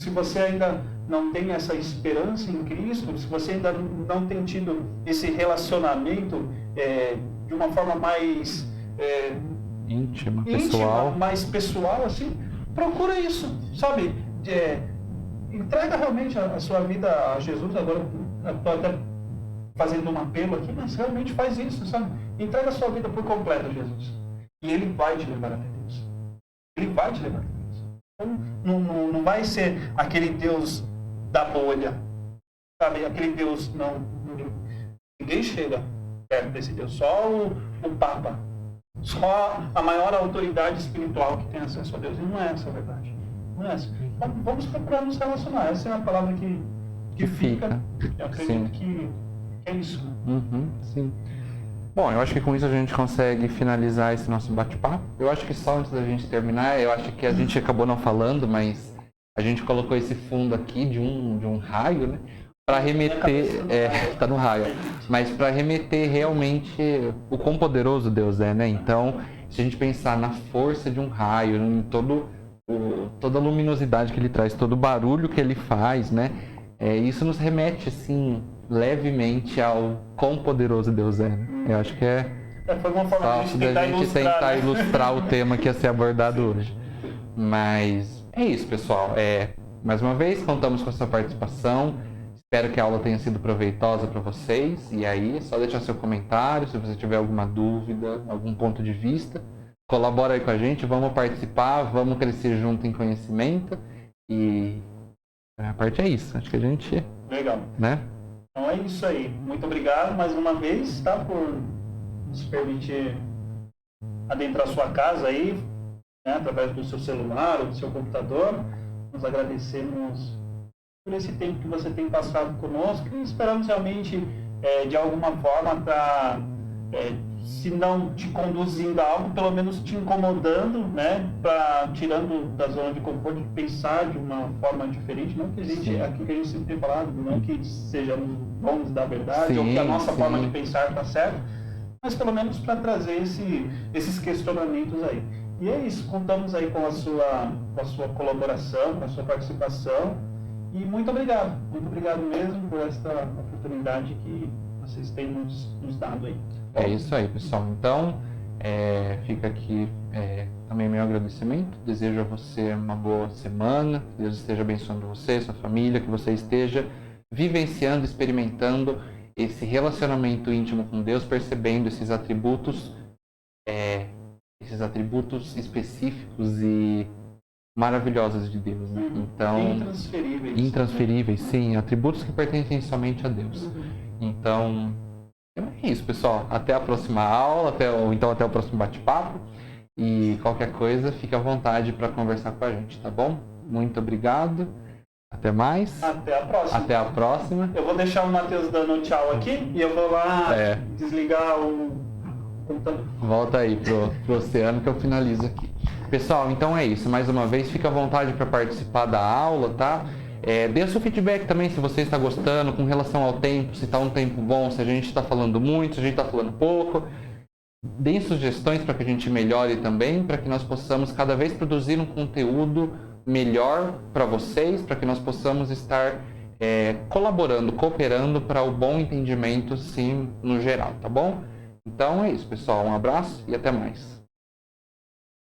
Se você ainda não tem essa esperança em Cristo, se você ainda não tem tido esse relacionamento de uma forma mais íntima, pessoal, mais pessoal, assim, procura isso, sabe? Entrega realmente a sua vida a Jesus. Agora estou até fazendo um apelo aqui, mas realmente faz isso, sabe? Entrega a sua vida por completo a Jesus. E Ele vai te levar até Deus. Ele vai te levar até Deus. Então, não vai ser aquele Deus da bolha, sabe? Aquele Deus, ninguém chega perto desse Deus. Só o Papa. Só a maior autoridade espiritual que tem acesso a Deus. E não é essa a verdade. Não é essa. Então, vamos procurar nos relacionar. Essa é a palavra que fica. Eu acredito que é isso. Sim. Bom, eu acho que com isso a gente consegue finalizar esse nosso bate-papo. Eu acho que só antes da gente terminar, eu acho que a gente acabou não falando, mas a gente colocou esse fundo aqui de um raio, né? Para remeter, tá no raio, mas para remeter realmente o quão poderoso Deus é, né? Então, se a gente pensar na força de um raio, em toda a luminosidade que ele traz, todo o barulho que ele faz, né? Isso nos remete, assim, levemente ao quão poderoso Deus é, né? Eu acho que foi uma forma de da gente tentar ilustrar o tema que ia ser abordado hoje. Mas é isso, pessoal. Mais uma vez, contamos com a sua participação. Espero que a aula tenha sido proveitosa para vocês. E aí, é só deixar seu comentário, se você tiver alguma dúvida, algum ponto de vista. Colabora aí com a gente, vamos participar, vamos crescer junto em conhecimento. E a parte é isso. Acho que a gente... Legal. Né? Então é isso aí. Muito obrigado mais uma vez, tá? Por nos permitir adentrar a sua casa aí, né? Através do seu celular ou do seu computador. Nós agradecemos por esse tempo que você tem passado conosco e esperamos realmente, de alguma forma, estar, se não te conduzindo a algo, pelo menos te incomodando, né? Tirando da zona de conforto, de pensar de uma forma diferente. Não que existe aquilo que a gente sempre tem falado, não que sejamos donos da verdade, ou que a nossa forma de pensar está certa, mas pelo menos para trazer esses questionamentos aí. E é isso, contamos aí com a sua colaboração, com a sua participação. E muito obrigado mesmo por esta oportunidade que vocês têm nos dado aí. É isso aí, pessoal. Então, fica aqui também meu agradecimento. Desejo a você uma boa semana. Que Deus esteja abençoando você, sua família, que você esteja vivenciando, experimentando esse relacionamento íntimo com Deus, percebendo esses atributos específicos e maravilhosos de Deus, né? Então, intransferíveis, sim, atributos que pertencem somente a Deus. Então, é isso, pessoal. Até a próxima aula, até o próximo bate-papo. E qualquer coisa, fique à vontade para conversar com a gente, tá bom? Muito obrigado. Até mais. Até a próxima. Eu vou deixar o Matheus dando tchau aqui e eu vou lá desligar o computador. Volta aí pro oceano que eu finalizo aqui. Pessoal, então é isso. Mais uma vez, fique à vontade para participar da aula, tá? Dê o seu feedback também se você está gostando com relação ao tempo, se está um tempo bom, se a gente está falando muito, se a gente está falando pouco. Deem sugestões para que a gente melhore também, para que nós possamos cada vez produzir um conteúdo melhor para vocês, para que nós possamos estar colaborando, cooperando para o bom entendimento, sim, no geral, tá bom? Então é isso, pessoal. Um abraço e até mais.